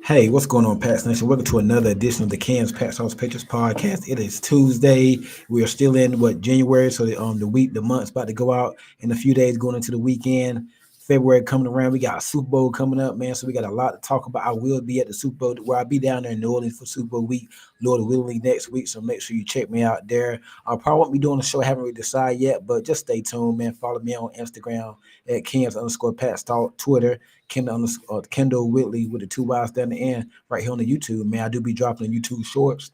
Hey, what's going on, Pats Nation? Welcome to another edition of the Cam's Pats House Patriots podcast. It is Tuesday. We are still in January, so the month's about to go out in a few days, going into the weekend. February coming around, we got a Super Bowl coming up, man. So we got a lot to talk about. I will be at the Super Bowl, where I'll be down there in New Orleans for Super Bowl week, Lord willing, next week. So make sure you check me out there. I probably won't be doing a show. I haven't really decided yet, but just stay tuned, man. Follow me on Instagram at Cam's_Pats Talk, Twitter. Kendall Whitley with the two Y's down the end right here on the YouTube, man. I do be dropping the YouTube shorts.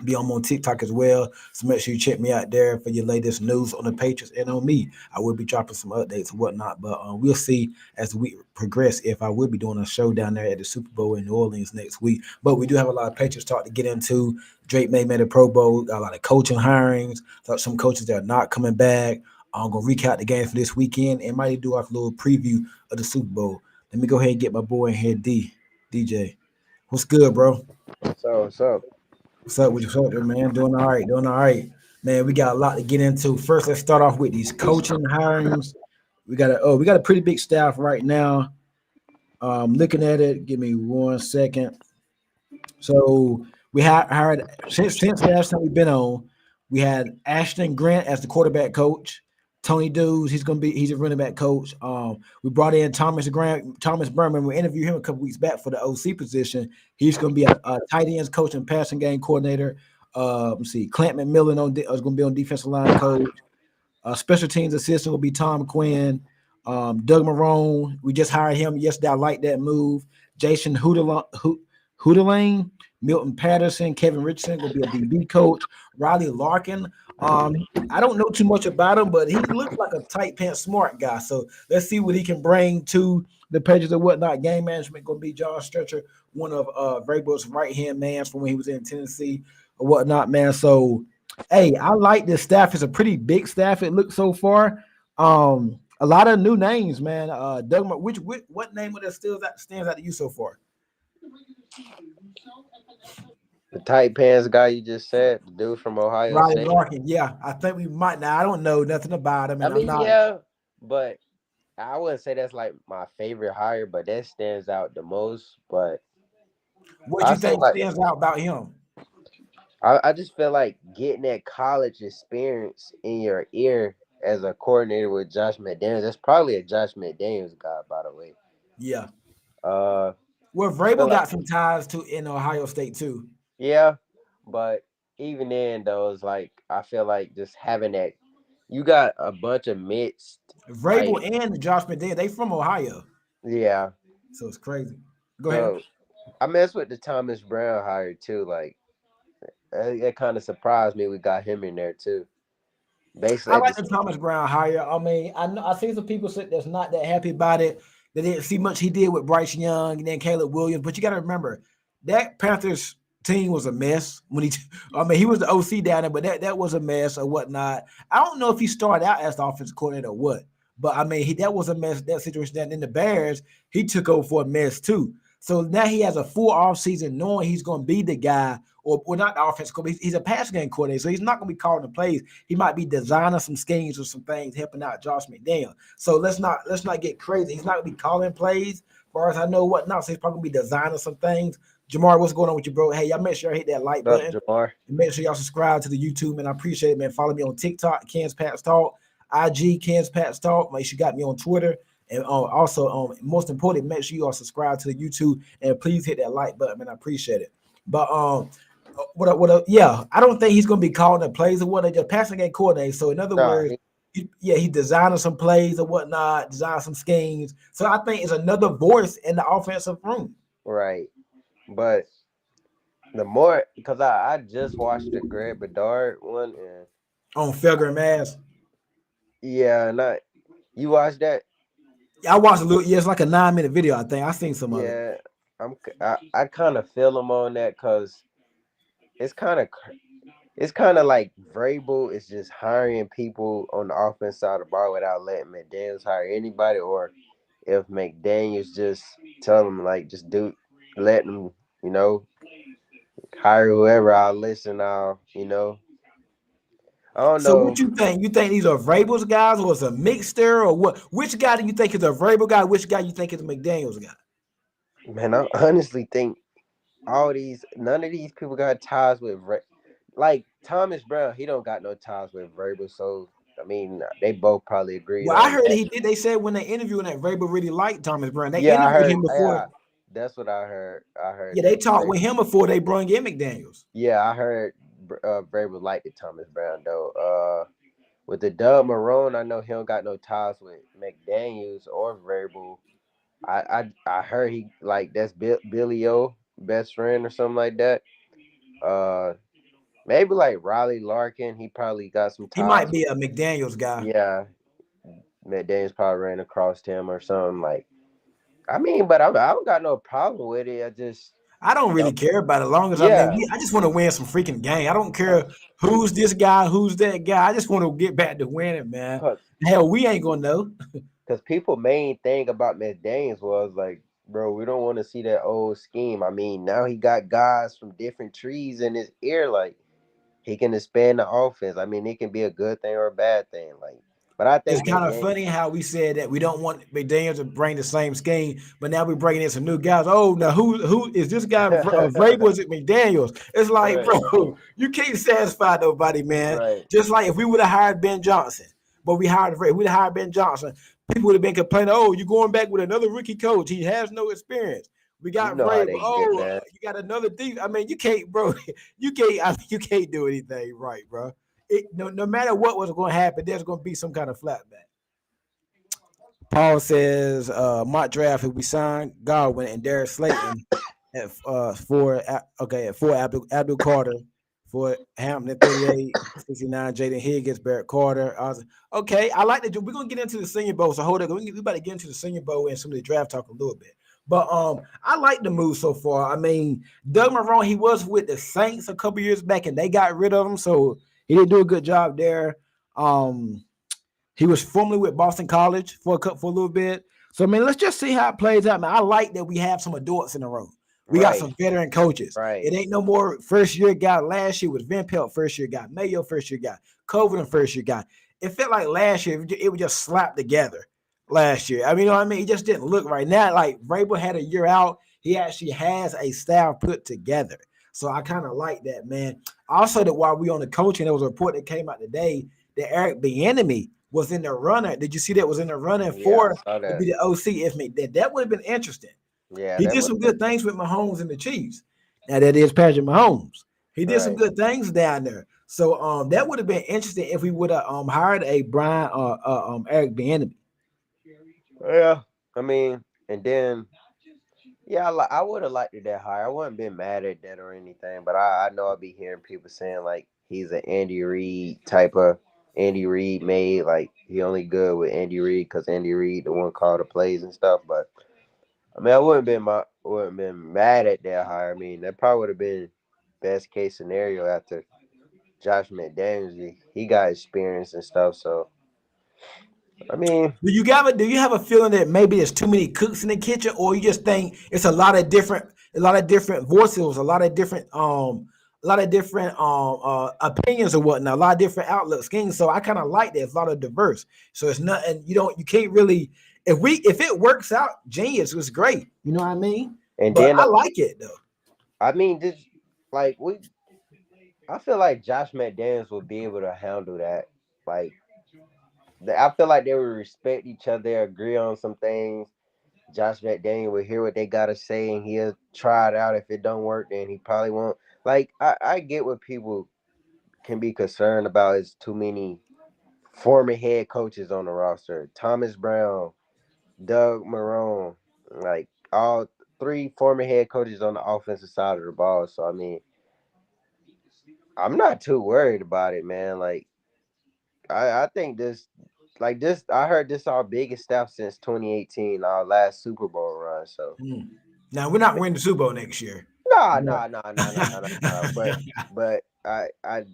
Be on TikTok as well. So make sure you check me out there for your latest news on the Patriots and on me. I will be dropping some updates and whatnot, but we'll see as the week progress if I will be doing a show down there at the Super Bowl in New Orleans next week. But we do have a lot of Patriots talk to get into. Drake Maye made a Pro Bowl, got a lot of coaching hirings, some coaches that are not coming back. I'm going to recap the game for this weekend and might do like a little preview of the Super Bowl. Let me go ahead and get my boy in here, DJ. What's good, bro? So what's up? What's up with you, man? Doing all right. Man, we got a lot to get into. First, let's start off with these coaching hirings. We got a pretty big staff right now. Looking at it, give me 1 second. So we hired since last time we've been on, we had Ashton Grant as the quarterback coach. Tony Dews, he's a running back coach. We brought in Thomas Berman. We interviewed him a couple weeks back for the OC position. He's going to be a tight ends coach and passing game coordinator. Let's see, Clint McMillan is going to be on defensive line coach. Special teams assistant will be Tom Quinn. Doug Marrone, we just hired him yesterday. I like that move. Jason Houdelane, Milton Patterson, Kevin Richardson will be a DB coach. Riley Larkin. I don't know too much about him, but he looks like a tight pants smart guy. So let's see what he can bring to the Patriots and whatnot. Game management going to be John Stretcher, one of Vrabel's right-hand man from when he was in Tennessee or whatnot, man. So, hey, I like this staff. It's a pretty big staff, it looks so far. A lot of new names, man. Doug, what name of that stands out to you so far? The tight pants guy you just said, the dude from Ohio Riley State. Larkin. Yeah, I think we might. Now I don't know nothing about him, and I'm not. Yeah, but I wouldn't say that's like my favorite hire, but that stands out the most. But What I you say think like stands out about him? I just feel like getting that college experience in your ear as a coordinator with Josh McDaniels. That's probably a Josh McDaniels guy, by the way. Yeah. Uh, Well, I feel Vrabel like got some ties to in Ohio State too. yeah, but even then though, it's like I feel like just having that you got a bunch of mixed Vrabel like and Josh McDaniels, they from Ohio, yeah. so it's crazy. Go ahead. So I mess with the Thomas Brown hire too. Like it kind of surprised me we got him in there too. Basically, I at like this the Thomas Brown hire. I mean, I see some people that's not that happy about it. They didn't see much he did with Bryce Young and then Caleb Williams. But you got to remember that Panthers team was a mess when he. I mean, he was the OC down there, but that was a mess or whatnot. I don't know if he started out as the offensive coordinator or what, but I mean, that was a mess. That situation. That in the Bears, he took over for a mess too. So now he has a full offseason knowing he's going to be the guy, or not the offense coordinator. He's a passing game coordinator, so he's not going to be calling the plays. He might be designing some schemes or some things, helping out Josh McDaniels. So let's not get crazy. He's not going to be calling plays, as far as I know, whatnot. So he's probably going to be designing some things. Jamar, what's going on with you, bro? Hey, y'all make sure I hit that like up, button. Jamar. And make sure y'all subscribe to the YouTube, man. I appreciate it, man. Follow me on TikTok, Ken's Pats Talk, IG, Ken's Pats Talk. Make sure you got me on Twitter. And also, most important, make sure you are subscribed to the YouTube and please hit that like button, man. I appreciate it. But yeah, I don't think he's going to be calling the plays or what. They just passing game coordinator. So in other words, he's designing some plays or whatnot, designing some schemes. So I think it's another voice in the offensive room. Right, but the more because I just watched the Greg Bedard one and on Felger and Mass. Yeah, not you watched that? I watched a little. Yeah, it's like a 9 minute video. I think I seen some of it. Yeah, I kind of feel him on that because it's kind of it's kind of like Vrabel is just hiring people on the offense side of the ball without letting McDaniels hire anybody, or if McDaniels just tell them like just do let them you know hire whoever. I'll listen. I don't So know. what you think? You think these are Vrabel's guys, or it's a mixture, or what? Which guy do you think is a Vrabel guy? Which guy you think is a McDaniel's guy? Man, I honestly think none of these people got ties with like Thomas Brown. He don't got no ties with Vrabel, so I mean they both probably agreed Well, I on heard that. he did. They said when they interviewed that Vrabel really liked Thomas Brown. They Yeah, I interviewed heard. him before. Yeah, that's what I heard. I heard Yeah, they that. talked with him before they brought in McDaniel's. Yeah, I heard. Vrabel liked the Thomas Brown though. With the Doug Marone, I know he don't got no ties with McDaniel's or Vrabel. I heard he like that's Billy O best friend or something like that. Uh, Maybe like Riley Larkin. He probably got some He might ties be with. a McDaniel's guy. Yeah, McDaniel's probably ran across him or something like. I mean, but I don't got no problem with it. I just, I don't you really know, care about it. As long as yeah, I just want to win some freaking game. I don't cause, care who's this guy, who's that guy. I just want to get back to winning, man. cause, Hell, we ain't gonna know. 'cause people main thing about McDaniel's was like, bro, we don't want to see that old scheme. I mean, now he got guys from different trees in his ear, like he can expand the offense. I mean, it can be a good thing or a bad thing. Like, but I It's think kind of McDaniel, funny how we said that we don't want McDaniels to bring the same scheme, but now we're bringing in some new guys. Oh, now who is this guy? Vrabel, is it McDaniels? It's like, right, bro, you can't satisfy nobody, man. right. Just like if we would have hired Ben Johnson, but we hired Vrabel, we'd have hired Ben Johnson. People would have been complaining, "Oh, you're going back with another rookie coach. He has no experience." We You got know how Vrabel. they get, Oh, man. you got another thing. I mean, you can't, bro. You can't. You can't do anything right, bro. No matter what was going to happen, there's going to be some kind of flatback. Paul says mock draft if we sign Godwin and Darius Slayton at four Abdul Carter for Hampton at 38, 69 Jaden Higgins, Barrett Carter. Okay, I like that. We're gonna get into the Senior Bowl, so hold on. We about to get into the Senior Bowl and some of the draft talk a little bit. But I like the move so far. I mean, Doug Marrone, he was with the Saints a couple years back, and they got rid of him, so he didn't do a good job there. Um, he was formerly with Boston College for a little bit. So I mean, let's just see how it plays out, man. I like that we have some adults in the room. We got Right, some veteran coaches. right. It ain't no more first year guy. Last year was Van Pelt first year guy, Mayo first year guy, Covenant first year guy. It felt like last year it was just slapped together. Last year, I mean, you know what I mean? It just didn't look right. Now, like Vrabel had a year out, he actually has a staff put together. So I kind of like that, man. Also, that while we on the coaching, there was a report that came out today that Eric Bieniemy was in the runner. Did you see that was in the running Yeah, I for saw to that. be the OC? If me that would have been interesting. Yeah, He that did would some have been good things with Mahomes and the Chiefs. Now that is Patrick Mahomes. He did some right. good things down there. So that would have been interesting if we would have hired a Brian Eric Bieniemy. Yeah, I mean, and then yeah, I would have liked it that high. I wouldn't been mad at that or anything, but I know I'll be hearing people saying like he's an Andy Reid type of Andy Reid made like he only good with Andy Reid because Andy Reid the one called the plays and stuff. But I mean, I wouldn't been mad at that hire. I mean, that probably would have been best case scenario after Josh McDaniels. He got experience and stuff. So I mean, Do you have a feeling that maybe there's too many cooks in the kitchen, or you just think it's a lot of different voices, a lot of different opinions or whatnot, a lot of different outlooks, schemes. So I kind of like that. It's a lot of diverse. So it's not, and you can't really if it works out, genius was great. You know what I mean? and But then I like it though. I mean, this like I feel like Josh McDaniels would be able to handle that. Like, I feel like they would respect each other, agree on some things. Josh McDaniel would hear what they gotta say, and he'll try it out. If it don't work, then he probably won't. Like, I get what people can be concerned about is too many former head coaches on the roster. Thomas Brown, Doug Marrone, like all three former head coaches on the offensive side of the ball. So I mean, I'm not too worried about it, man. Like. I think this like this. I heard this our biggest staff since 2018, our last Super Bowl run. So Mm. Now we're not winning the Super Bowl next year. nah, But nah, nah, nah, nah, nah, nah, nah. But I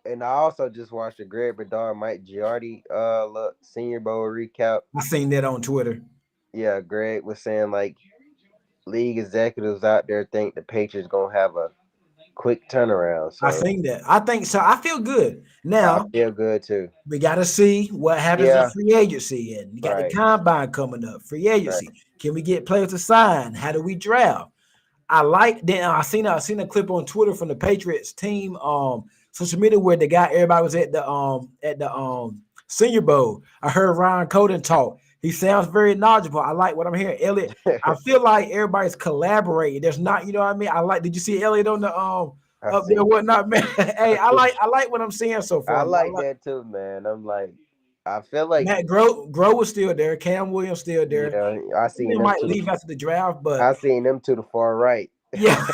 and I also just watched the Greg Bedard Mike Giardi look Senior Bowl recap. I seen that on Twitter. Yeah, Greg was saying like league executives out there think the Patriots gonna have a quick turnaround. I So seen that. I think so. I feel good. I Now feel good too. we got to see what happens in Yeah, free agency, and you got the right, combine coming up. Free agency. right. Can we get players to sign? How do we draft? I like that. I seen a clip on Twitter from the Patriots team social media where the guy everybody was at the Senior Bowl. I heard Ryan Coden talk. He sounds very knowledgeable. I like what I'm hearing. Elliot, I feel like everybody's collaborating. There's not, you know what I mean? I like. Did you see Elliot on the I up there? seen Whatnot, man. Hey, I like what I'm seeing so I far, man. I like like that too, man. I'm like, I feel like, Matt Groh was still there. Cam Williams still there. yeah, I They seen them might to the, leave after the draft, but I seen them to the far right. yeah,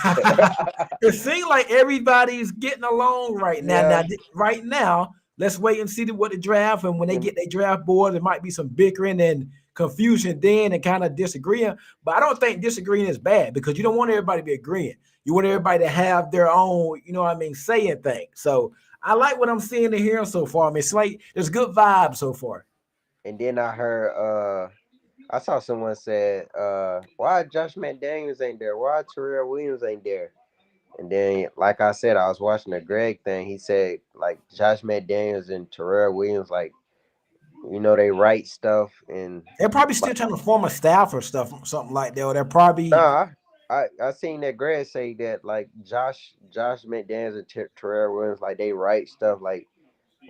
it seems like everybody's getting along right now. Yeah, Right now, let's wait and see what the draft and when they and, get their draft board, there might be some bickering and confusion then and kind of disagreeing. But I don't think disagreeing is bad because you don't want everybody to be agreeing. You want everybody to have their own, you know what I mean, saying things. So I like what I'm seeing and hearing so far. I mean, it's like there's good vibes so far. and then I heard, I saw someone said, why Josh McDaniels ain't there? Why Terrell Williams ain't there? And then, like I said, I was watching the Greg thing. He said, like Josh McDaniels and Terrell Williams, like they write stuff and They're probably still like, trying to form a staff or stuff, something like that. Or they're probably nah. I seen that Greg say that like Josh McDaniels and Terrell Williams like they write stuff like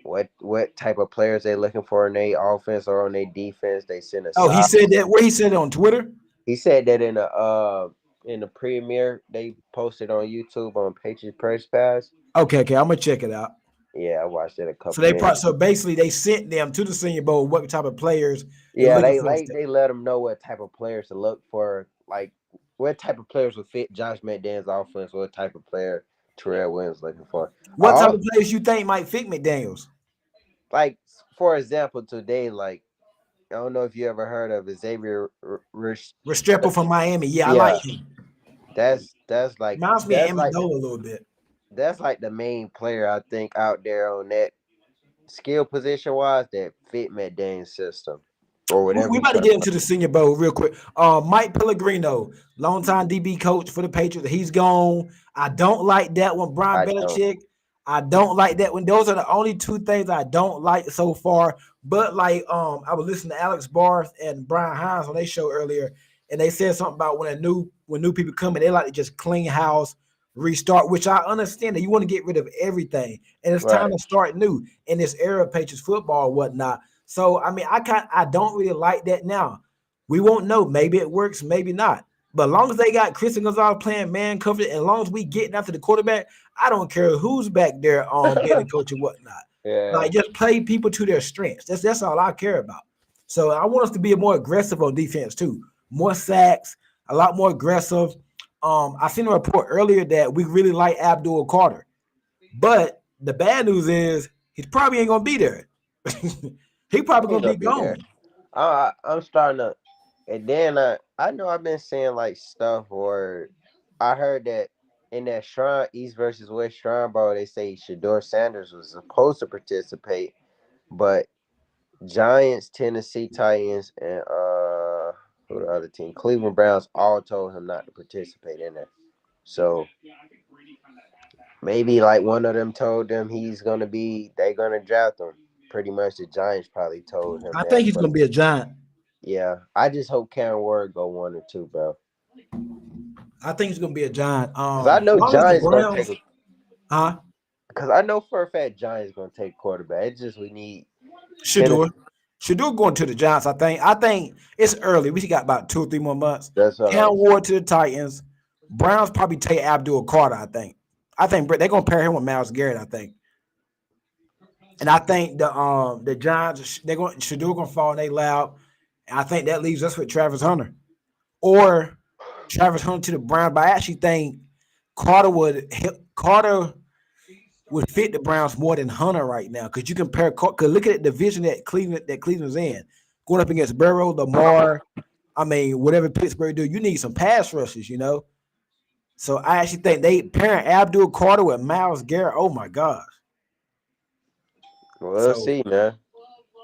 what type of players they looking for in their offense or on their defense. They send a Oh, he side. said that. Where he said it on Twitter. He said that in the premiere they posted on YouTube on Patriots Press Pass. Okay, okay, I'm gonna check it out. Yeah, I watched it a So couple they minutes. so basically they sent them to the Senior Bowl what type of players they're Yeah, looking they for. like they let them know what type of players to look for, like what type of players would fit Josh McDaniels' offense, what type of player Terrell Williams looking for. I What type also, of players you think might fit McDaniels? like for example today, like I don't know if you ever heard of Xavier Restrepo from Miami. Yeah, I like yeah, him. that's like Reminds me of Amendola a little bit. that's like the main player I think out there on that skill position wise that fit McDaniel's system or We, whatever we he about to trying to get into the Senior Bowl real quick. Mike Pellegrino, longtime DB coach for the Patriots. He's gone. I don't like that one. Brian I don't Belichick. I don't like that one. Those are the only two things I don't like so far. But like, I was listening to Alex Barth and Brian Hines on their show earlier, and they said something about when new people come in, they like to just clean house, restart. Which I understand that you want to get rid of everything, and it's time right. to start new in this era of Patriots football or whatnot. So I mean, I don't really like that now. We won't know. Maybe it works, maybe not. But as long as they got Christian Gonzalez playing man coverage, and as long as we getting after the quarterback, I don't care who's back there on being a coach or whatnot. Yeah. Like just play people to their strengths. That's all I care about. So I want us to be more aggressive on defense too. More sacks, a lot more aggressive. I seen a report earlier that we really like Abdul Carter, but the bad news is he probably ain't gonna be there. He probably He ain't gonna gonna be be there. gone. I'm starting to, and then I know I've been saying like stuff, or I heard that in that Shrine East versus West Shrine Bowl, they say Shador Sanders was supposed to participate, but Giants, Tennessee Titans, and who the other team, Cleveland Browns, all told him not to participate in it. So maybe like one of them told them they're gonna draft him. Pretty much the Giants probably told him I that, think he's but gonna be a giant. yeah, I just hope Karen Word go 1 or 2, bro. I think he's gonna be a giant. Cause I As know long as the Giants gonna take Browns, a. huh? Cause I know for a fact Giants gonna take quarterback. It's just we need Shador. Tennessee. Shador going to the Giants. I think it's early. We got about 2 or 3 more months. That's what Cam I'm saying. Ward to the Titans. Browns probably take Abdul Carter. I think they're gonna pair him with Miles Garrett. I think, and I think the Giants they're going Shador gonna fall in their lap. And I think that leaves us with Travis Hunter or Travis Hunter to the Browns. But I actually think Carter would would fit the Browns more than Hunter right now. Because you compare, because look at the division that Cleveland's in, going up against Burrow, Lamar. I mean, whatever Pittsburgh do, you need some pass rushes, you know. So I actually think they pairing Abdul Carter with Miles Garrett. Oh my gosh! We'll So see, man.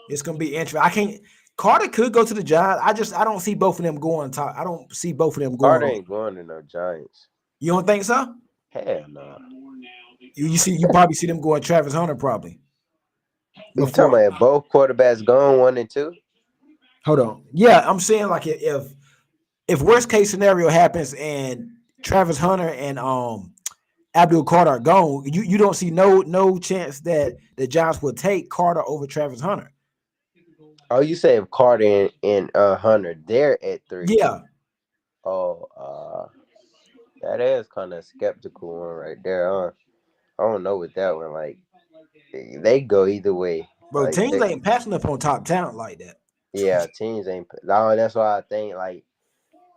it's gonna be interesting. I can't. Carter could go to the Giants. I don't see both of them going top. I don't see both of them Carter going. ain't going to no Giants. You don't think so? Hell no. You probably see them going Travis Hunter probably You talking before. about if both quarterbacks gone 1 and 2? Hold on. Yeah, I'm saying like if worst case scenario happens and Travis Hunter and Abdul Carter are gone, you don't see no chance that the Giants will take Carter over Travis Hunter. Oh, you say if Carter and Hunter, they're at 3. Yeah, Oh, that is kind of skeptical one right there. I don't know with that one. Like they go either way. bro. Teams They, ain't passing up on top talent like that. yeah, teams ain't. No, that's why I think like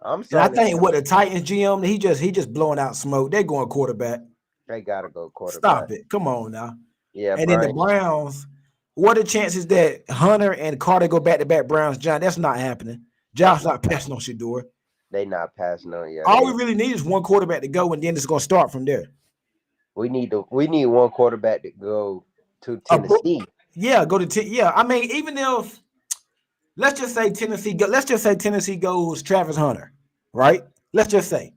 I'm And I starting to think think what the Titans GM, he just blowing out smoke. They're going quarterback. they gotta go quarterback. Stop it. Come on now. Yeah, And then the Brian. Browns, what are the chances that Hunter and Carter go back to back Browns? John, that's not happening. That's Josh not. not passing on Shador. They not passing on. Yeah, All we they. really need is one quarterback to go, and then it's gonna start from there. We need one quarterback to go to Uh, Tennessee. yeah, go to yeah. I mean, even if let's just say Tennessee goes Travis Hunter, right? Let's just say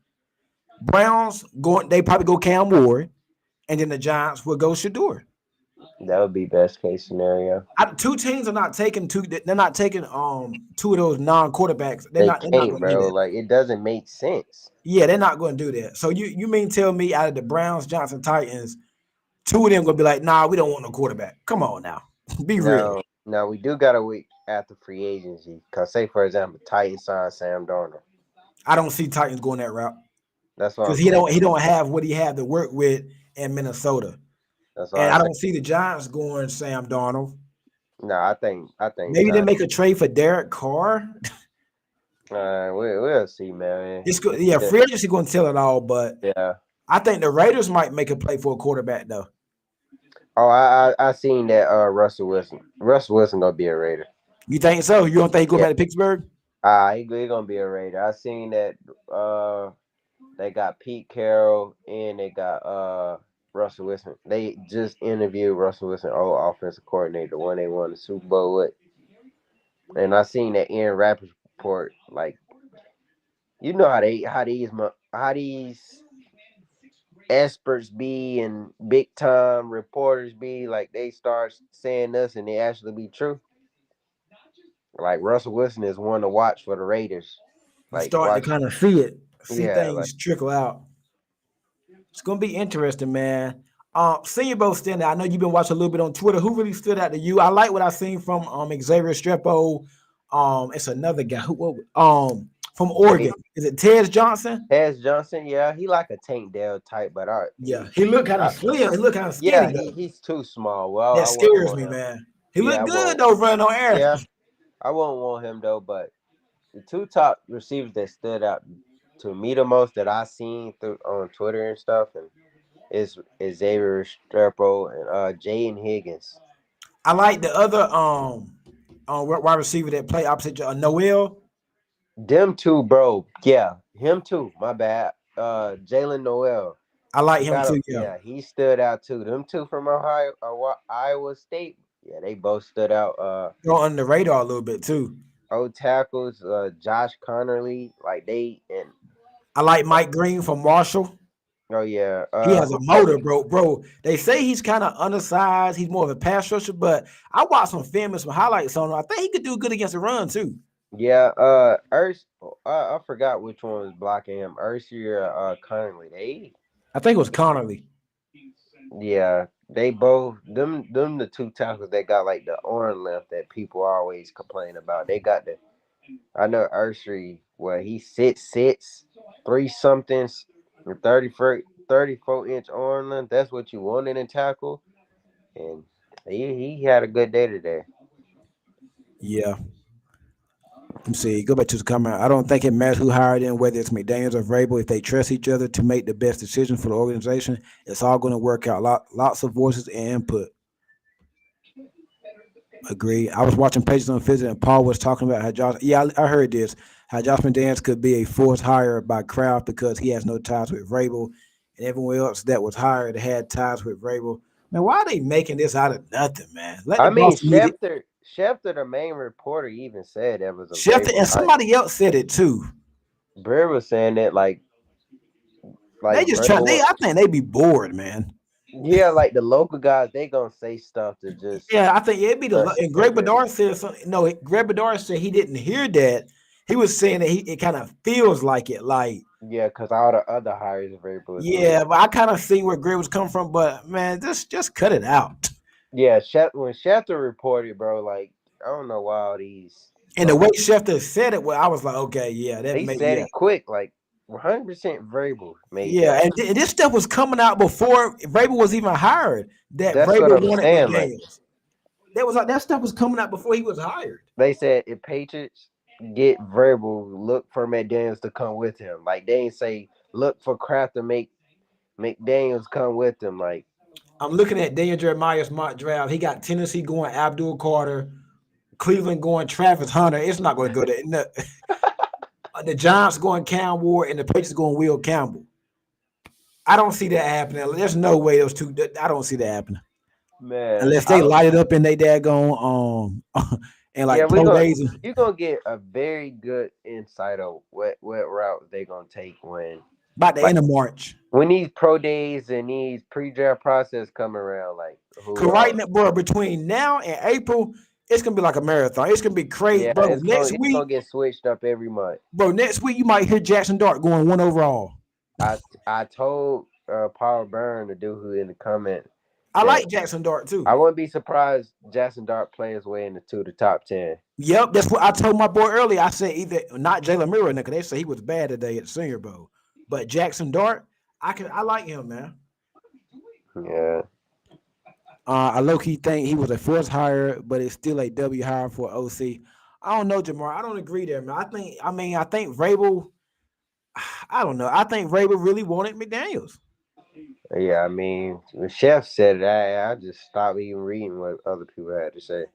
Browns going, they probably go Cam Ward, and then the Giants will go Shador. That would be best case scenario. Two teams are not taking two. They're not taking two of those non quarterbacks. They're They not. They're not can't, going to do bro. that. Like it doesn't make sense. Yeah, they're not going to do that. So you mean tell me out of the Browns, Johnson, Titans, two of them going to be like, nah, we don't want no quarterback. Come on now, be real. Now we do gotta wait after free agency. Cause say for example, Titans sign Sam Darnold. I don't see Titans going that route That's what because I'm he saying. don't have what he had to work with in Minnesota, That's and why I I say don't see the Giants going Sam Darnold. no. I think Maybe they Giants. make a trade for Derek Carr. We'll see, man. It's good. Yeah, Yeah, free agency going to tell it all, but yeah. I think the Raiders might make a play for a quarterback though. Oh, I seen that. Russell Wilson. Russell Wilson gonna be a Raider. You think so? You don't think he go Yeah. back to Pittsburgh? He gonna be a Raider. I seen that. They got Pete Carroll and they got Russell Wilson. They just interviewed Russell Wilson, old offensive coordinator, the one they won the Super Bowl with. And I seen that Aaron Rappaport, like you know how these experts be and big time reporters be like they start saying this and they actually be true. Like Russell Wilson is one to watch for the Raiders. You Like starting to watch, kind of see it, see yeah, like things trickle out. It's gonna be interesting, man. Senior both standing. I know you've been watching a little bit on Twitter. Who really stood out to you? I like what I seen from Xavier Strepo. It's another guy from Tate, Oregon. Is it Ted Johnson? Taz Johnson. Yeah, he like a Tank Dell type, but Yeah, he looked kind I of slim. He looked kind of yeah, skinny he though. he's too small. Well, That I wouldn't scares want me, him. man. He Yeah, I looked good won't. though, running on air. Yeah, I won't want him though. But the two top receivers that stood out to me the most that I seen through on Twitter and stuff, and is Xavier Streppo and Jaden Higgins. I like the other wide receiver that play opposite Noel. Them two, bro. Yeah, him too. My bad. Jalen Noel. I like him Forgot. too. Yeah, Yeah, he stood out too. Them two from Ohio, Iowa State. Yeah, they both stood out. go under the radar a little bit too. Old tackles. Josh Connerly. Like they and I like Mike Green from Marshall. oh yeah. He has a Who that? motor, bro. Bro, they say he's kind of undersized. He's more of a pass rusher, but I watched some film and some highlights on him. I think he could do good against the run too. Yeah. I forgot which one was blocking him. Ursi or Connerly. They I think it was Connerly. yeah. They both them the two tackles that got like the arm length that people always complain about. They got the I know Ursery, well, he sits 3 somethings, 34 inch arm length. That's what you want in a tackle. And he had a good day today. Yeah. Let me see. Go back to the comment. I don't think it matters who hired them, whether it's McDaniels or Vrabel. If they trust each other to make the best decision for the organization, it's all going to work out. Lots of voices and input. Agree. I was watching Pages Unfiltered, and Paul was talking about how Josh. Yeah, I heard this. How Josh McDaniels could be a forced hire by Kraft because he has no ties with Vrabel, and everyone else that was hired had ties with Vrabel. Man, why are they making this out of nothing, man? Let the I mean, Boston media. Schefter, the main reporter, even said that was a Schefter Vrabel and hire. somebody else said it too. Brer was saying that They like just try. Vrabel. I think they be bored, man. Yeah, like the local guys, they gonna say stuff to just Yeah, I think it'd be the. press And Greg attention. Bedard said something. No, Greg Bedard said he didn't hear that. He was saying that it kind of feels like it. Like, Yeah, because all the other hires Vrabel was doing. yeah, but I kind of see where Greg was coming from. But man, just cut it out. Yeah, when Schefter reported, bro, like I don't know why all these And the way local. Schefter said it, well, I was like, okay, yeah, that He may, said yeah, it quick, like 100% Vrabel made yeah. that. And this stuff was coming out before Vrabel was even hired. That That's what Vrabel I'm wanted saying. Like McDaniels. That was like that stuff was coming out before he was hired. they said, if Patriots get Vrabel, look for McDaniels to come with him. Like they ain't say look for Kraft to make McDaniels come with him. Like I'm looking at Daniel Jeremiah's mock draft. He got Tennessee going Abdul Carter, Cleveland going Travis Hunter. It's not going to go there. No. The Giants going Cam Ward and the Patriots going Will Campbell. I don't see that happening. There's no way those two. I don't see that happening man, unless I they don't. light it up in they daggone and Yeah, like we pro gonna days. you gonna get a very good insight of what route they gonna take About the like end of March. when these pro days and these pre-draft process come around. Like Cause who right now, bro, between now and April, it's gonna be like a marathon. It's gonna be crazy, yeah, bro. Next it's week, gonna get switched up every month. next week you might hear Jackson Dart going one overall. I told Power Burn, the dude who in the comment, I that like Jackson Dart too. I wouldn't be surprised Jackson Dart play his way into the top 10. Yep, that's what I told my boy earlier. I said either not Jalen Murray, because they say he was bad today at the Senior Bowl, but Jackson Dart, I like him, man. Yeah. I low key think he was a forced hire, but it's still a W hire for OC. I don't know, Jamar. I don't agree there, man. I think Vrabel. I don't know. I think Vrabel really wanted McDaniels. Yeah, I mean, the chef said it. I just stopped even reading what other people had to say.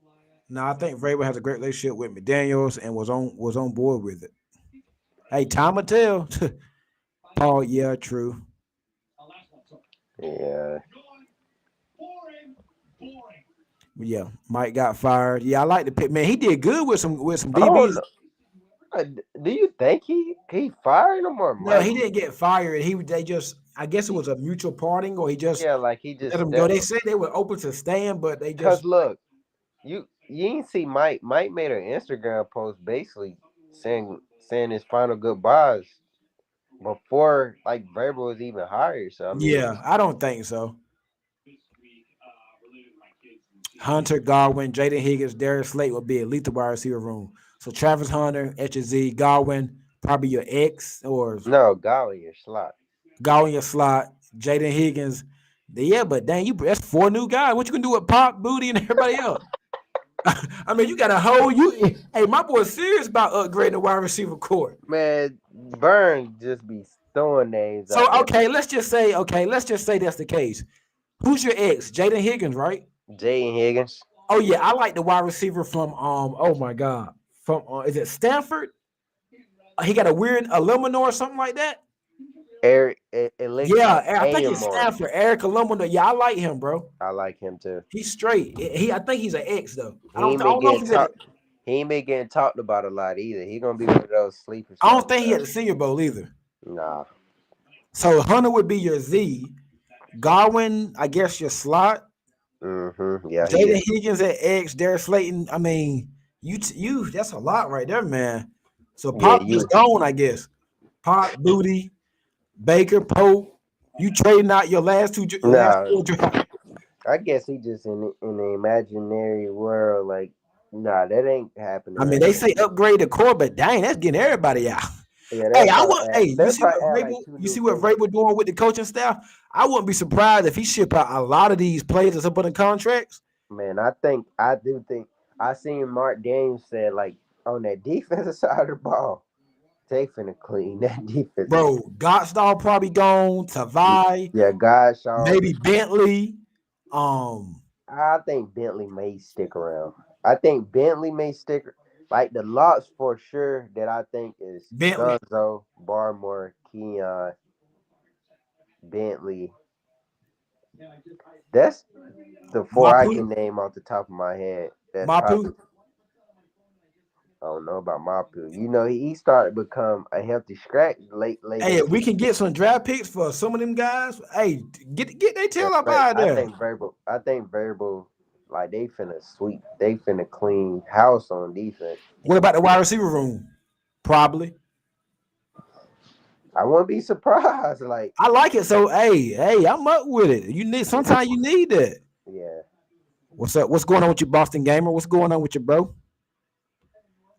No, I think Vrabel has a great relationship with McDaniels and was on board with it. Hey, time will tell. Paul, yeah, true. Yeah. Yeah, Mike got fired. Yeah, I like the pick. Man, he did good with some I don't DBs. know. Do you think he fired him or No, Mike? he didn't get fired. They just I guess it was a mutual parting, or he just Yeah, like he let just him go. They said they were open to staying, but they cause just look, you ain't see Mike. Mike made an Instagram post basically saying his final goodbyes before like Vrabel was even hired. So I mean, yeah, I don't think so. Hunter, Godwin, Jaden Higgins, Darius Slate would be a lethal wide receiver room. So Travis Hunter, HZ, Godwin, probably your X or no, golly, your slot. Godwin your slot, Jaden Higgins. Yeah, but dang, that's four new guys. What you gonna do with Pop, Booty, and everybody else? I mean, you got a whole you. Hey, my boy's serious about upgrading the wide receiver core. Man, Burns just be throwing names So out there. let's just say that's the case. Who's your ex? Jaden Higgins, right? Jaden Higgins, Oh yeah, I like the wide receiver from Oh my god, from is it Stanford? He got a weird aluminum or something like that. Eric Yeah, I think it's Ayamore. Stanford. Eric aluminum. Yeah, I like him, bro. I like him too. He's straight. I think he's an ex though. I He don't. ain't I been don't know if getting he's at. talked. He ain't been getting talked about a lot either. He gonna be one of those sleeper I don't spots think he though. at the Senior Bowl either. Nah. So Hunter would be your Z. Godwin, I guess your slot. Yeah, he Jaden is. Higgins at X. Darius Slayton. I mean, you. That's a lot right there, man. So Yeah, Pop you. just gone, I guess. Pop, Booty, Baker, Pope. You trading out your last Nah. four draft. I guess he just in the imaginary world. Like, nah, that ain't happening I mean, right they now. say upgrade the core, but dang, that's getting everybody out. Yeah, Hey, I want. Hey, you they'll see probably what add like Vrabel? two You see new what faces. Vrabel doing with the coaching staff? I wouldn't be surprised if he ship out a lot of these players that's up on the contracts. Man, I do think I seen Mark Daniels said like on that defensive side of the ball, they finna clean that defense. Bro, Godstall probably gone. Tavai, Yeah, Godshaw. maybe Bentley. Um, I think Bentley may stick around. I think Bentley may stick. Like the locks for sure that I think is Bentley. Gonzo, Barmore, Keon, Bentley. That's the four I Mapu. can name off the top of my head. That's Mapu. probably I don't know about Mapu. You know, he started to become a healthy scratch late Hey, in the if we season. can get some draft picks for some of them guys, hey, get their Yeah, tail up but out of there. I think variable like they finna sweep, they finna clean house on defense. What about the wide receiver room? Probably. I wouldn't be surprised. Like, I like it. So hey, I'm up with it. You need yeah, sometimes you need that. yeah, What's up? What's going on with you, Boston Gamer? What's going on with you, bro?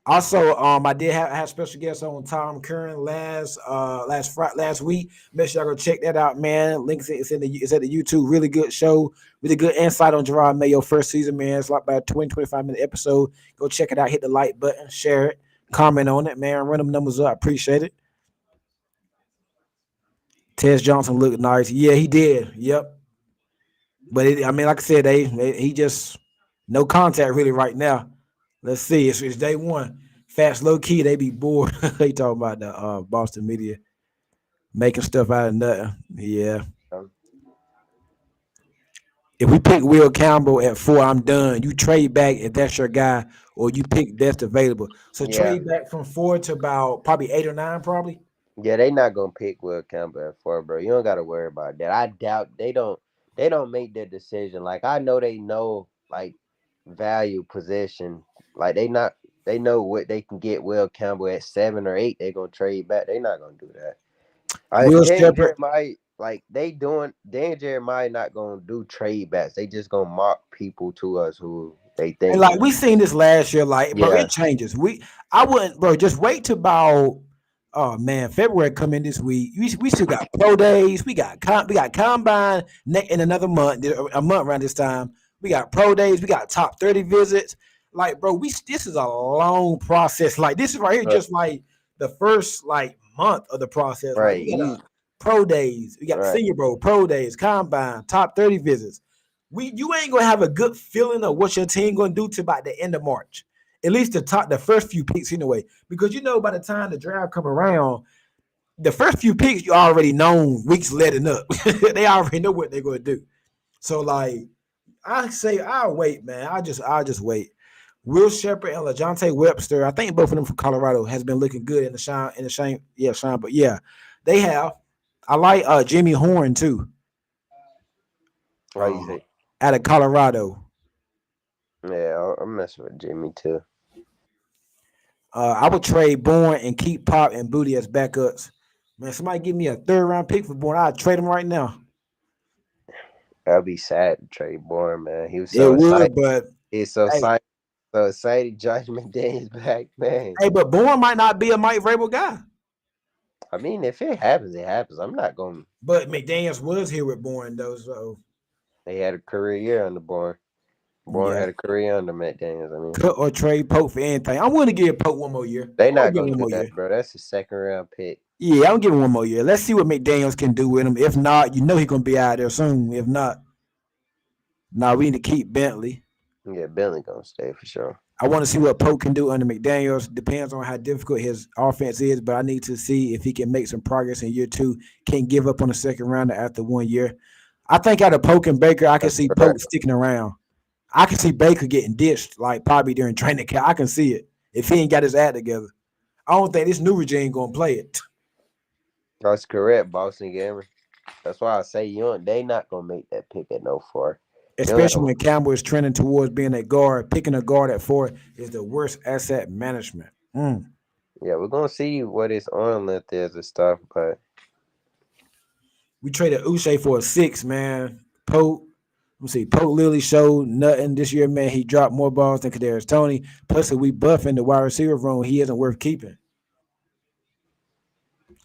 Also, I did have special guest on Tom Curran last week. Make sure y'all go check that out, man. Links it's at the YouTube. Really good show. Really good insight on Gerard Mayo first season, man. It's like about a 20-25 minute episode. Go check it out. Hit the like button, share it, comment on it, man. Run them numbers up. I appreciate it. Tez Johnson looked nice. Yeah, he did. Yep. But I mean, like I said, he just no contact really right now. Let's see. It's day one. Fast low key, they be bored. They talking about the Boston media making stuff out of nothing. Yeah. um, If we pick Will Campbell at 4, I'm done. You trade back if that's your guy, or you pick best available. So yeah, trade back from 4 to about probably 8 or 9, probably. yeah. They not gonna pick Will Campbell at four, bro. You don't gotta worry about that. I doubt they don't. They don't make that decision. Like I know they know like value possession. Like they not. They know what they can get Will Campbell at 7 or 8. They gonna trade back. They not gonna do that. Will Dan Shepard. Jeremiah, like they doing Dan Jeremiah not gonna do trade backs. They just gonna mock people to us who they And think like can. we seen this last year, like bro, Yeah, it changes. I wouldn't, bro. Just wait till about oh man, February come in this week. We still got pro days. We got combine in another month, a month around this time. We got pro days. We got top 30 visits. Like bro, we this is a long process. Like this is right here, right, just like the first like month of the process. Like right, you got a pro days. We got the right. senior bowl, pro days, combine, top 30 visits. You ain't gonna have a good feeling of what your team gonna do to about the end of March. At least the first few picks anyway. Because you know by the time the draft come around, the first few picks you already known weeks letting up. They already know what they're gonna do. So like I say I'll wait, man. I'll just wait. Will Shepard and LaJohntay Webster, I think both of them from Colorado has been looking good in the shine, yeah, shine, but yeah, they have. I like Jimmy Horn too. How you Uh, say? Out of Colorado. Yeah, I'm messing with Jimmy too. I would trade Bourne and keep Pop and Booty as backups. Man, somebody give me a third round pick for Bourne. I'd trade him right now. I'll be sad to trade Bourne, man. He was It so excited. would, but He's so hey, excited. So excited. Josh McDaniels back, man. but Bourne might not be a Mike Vrabel guy. I mean, if it happens, it happens. I'm not going. But McDaniels was here with Bourne though, so They had a career year under Bourne. Bourne yeah. had a career under McDaniels. I mean, Cut or trade Pope for anything. I'm willing to give Pope one more year. they I'll not give him gonna one do more that, year. bro. That's a second round pick. Yeah, I'm giving one more year. Let's see what McDaniels can do with him. If not, you know he's gonna be out there soon. If not, now we need to keep Bentley. Yeah, Bentley gonna stay for sure. I want to see what Pope can do under McDaniels. Depends on how difficult his offense is, but I need to see if he can make some progress in year two. Can't give up on the second rounder after 1 year. I think out of Pope and Baker, I can That's see Pope correct. sticking around. I can see Baker getting ditched, like probably during training camp. I can see it if he ain't got his act together. I don't think this new regime gonna play it, That's correct, Boston Gamer. That's why I say you don't, they not gonna make that pick at no four. You don't especially gotta. when Campbell is trending towards being a guard. Picking a guard at 4 is the worst asset management. Yeah, we're gonna see what his arm length is and stuff, but We traded Uche for a 6, man. Pope. Let me see. Pope literally showed nothing this year, man. He dropped more balls than Kadarius Tony. Plus, if we buff in the wide receiver room, he isn't worth keeping.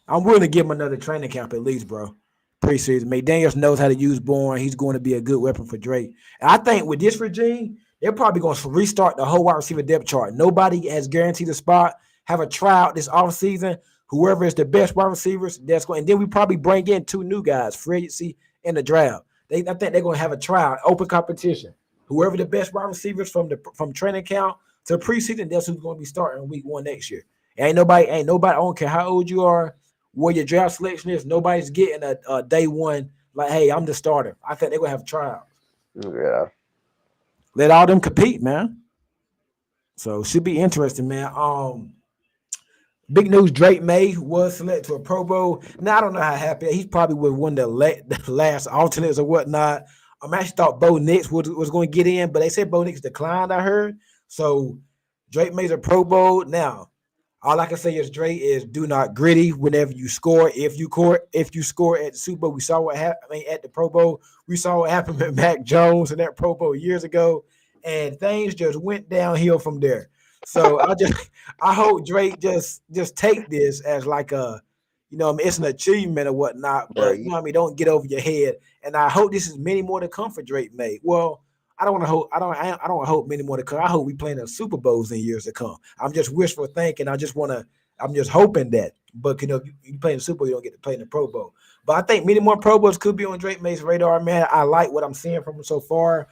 I'm willing to give him another training camp at least, bro. Preseason. McDaniels knows how to use Bourne. He's going to be a good weapon for Drake. And I think with this regime, They're probably going to restart the whole wide receiver depth chart. Nobody has guaranteed a spot. Have a tryout this offseason. Whoever is the best wide receivers, that's going. And then we probably bring in two new guys, free agency and the draft. I think they're going to have a tryout, open competition. Whoever the best wide receivers from training camp to preseason, that's who's going to be starting week one next year. Ain't nobody. I don't care how old you are, what your draft selection is. Nobody's getting a day one like, hey, I'm the starter. I think they're going to have tryouts. Yeah. Let all them compete, man. So should be interesting, man. Big news: Drake May was selected to a Pro Bowl. Now I don't know how happy he's probably with one of the last alternates or whatnot. I actually thought Bo Nix was going to get in, but they said Bo Nix declined. I heard so. Drake May's a Pro Bowl now. All I can say is Drake is do not gritty whenever you score. If you score at the Super Bowl, we saw what happened. I mean, at the Pro Bowl, we saw what happened with Mac Jones in that Pro Bowl years ago, and things just went downhill from there. So I hope Drake just take this as like a, I mean, it's an achievement or whatnot, Bro, but I mean, don't get over your head. And I hope this is many more to come for Drake May. Well, I don't want to hope. I don't hope many more to come. I hope we playing the Super Bowls in years to come. I'm just wishful thinking. I'm just hoping that. But you play in the Super Bowl, you don't get to play in the Pro Bowl. But I think many more Pro Bowls could be on Drake May's radar, man. I like what I'm seeing from him so far.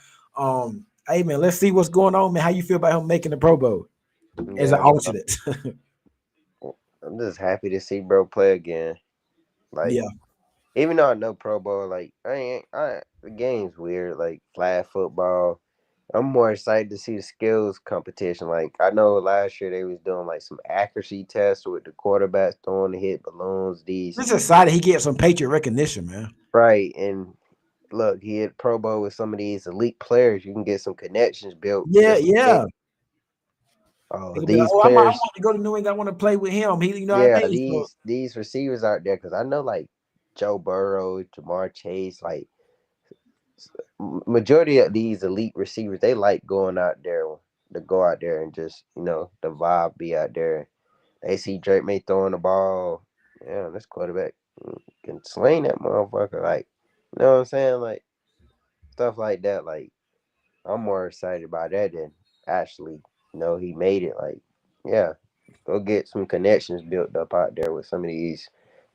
Hey man, let's see what's going on, man. How you feel about him making the Pro Bowl as an yeah, bro. alternate? I'm just happy to see bro play again. Like, Yeah. even though I know Pro Bowl, like the game's weird, like flag football. I'm more excited to see the skills competition. Like, I know last year they was doing like some accuracy tests with the quarterbacks throwing the hit balloons. These Just excited he gets some Patriot recognition, man. right, and look, he hit Pro Bowl with some of these elite players. You can get some connections built Yeah, just in case. yeah. He Oh, could be like, these oh, I players, want to go to New England. I want to play with him. You know what I yeah, mean? So these receivers out there, because I know like Joe Burrow, Jamar Chase, like majority of these elite receivers, they like going out there to go out there and just the vibe be out there. They see Drake May throwing the ball. Yeah, this quarterback can sling that motherfucker. Like, you know what I'm saying? Like stuff like that. Like, I'm more excited about that than actually he made it. Like, yeah, go get some connections built up out there with some of these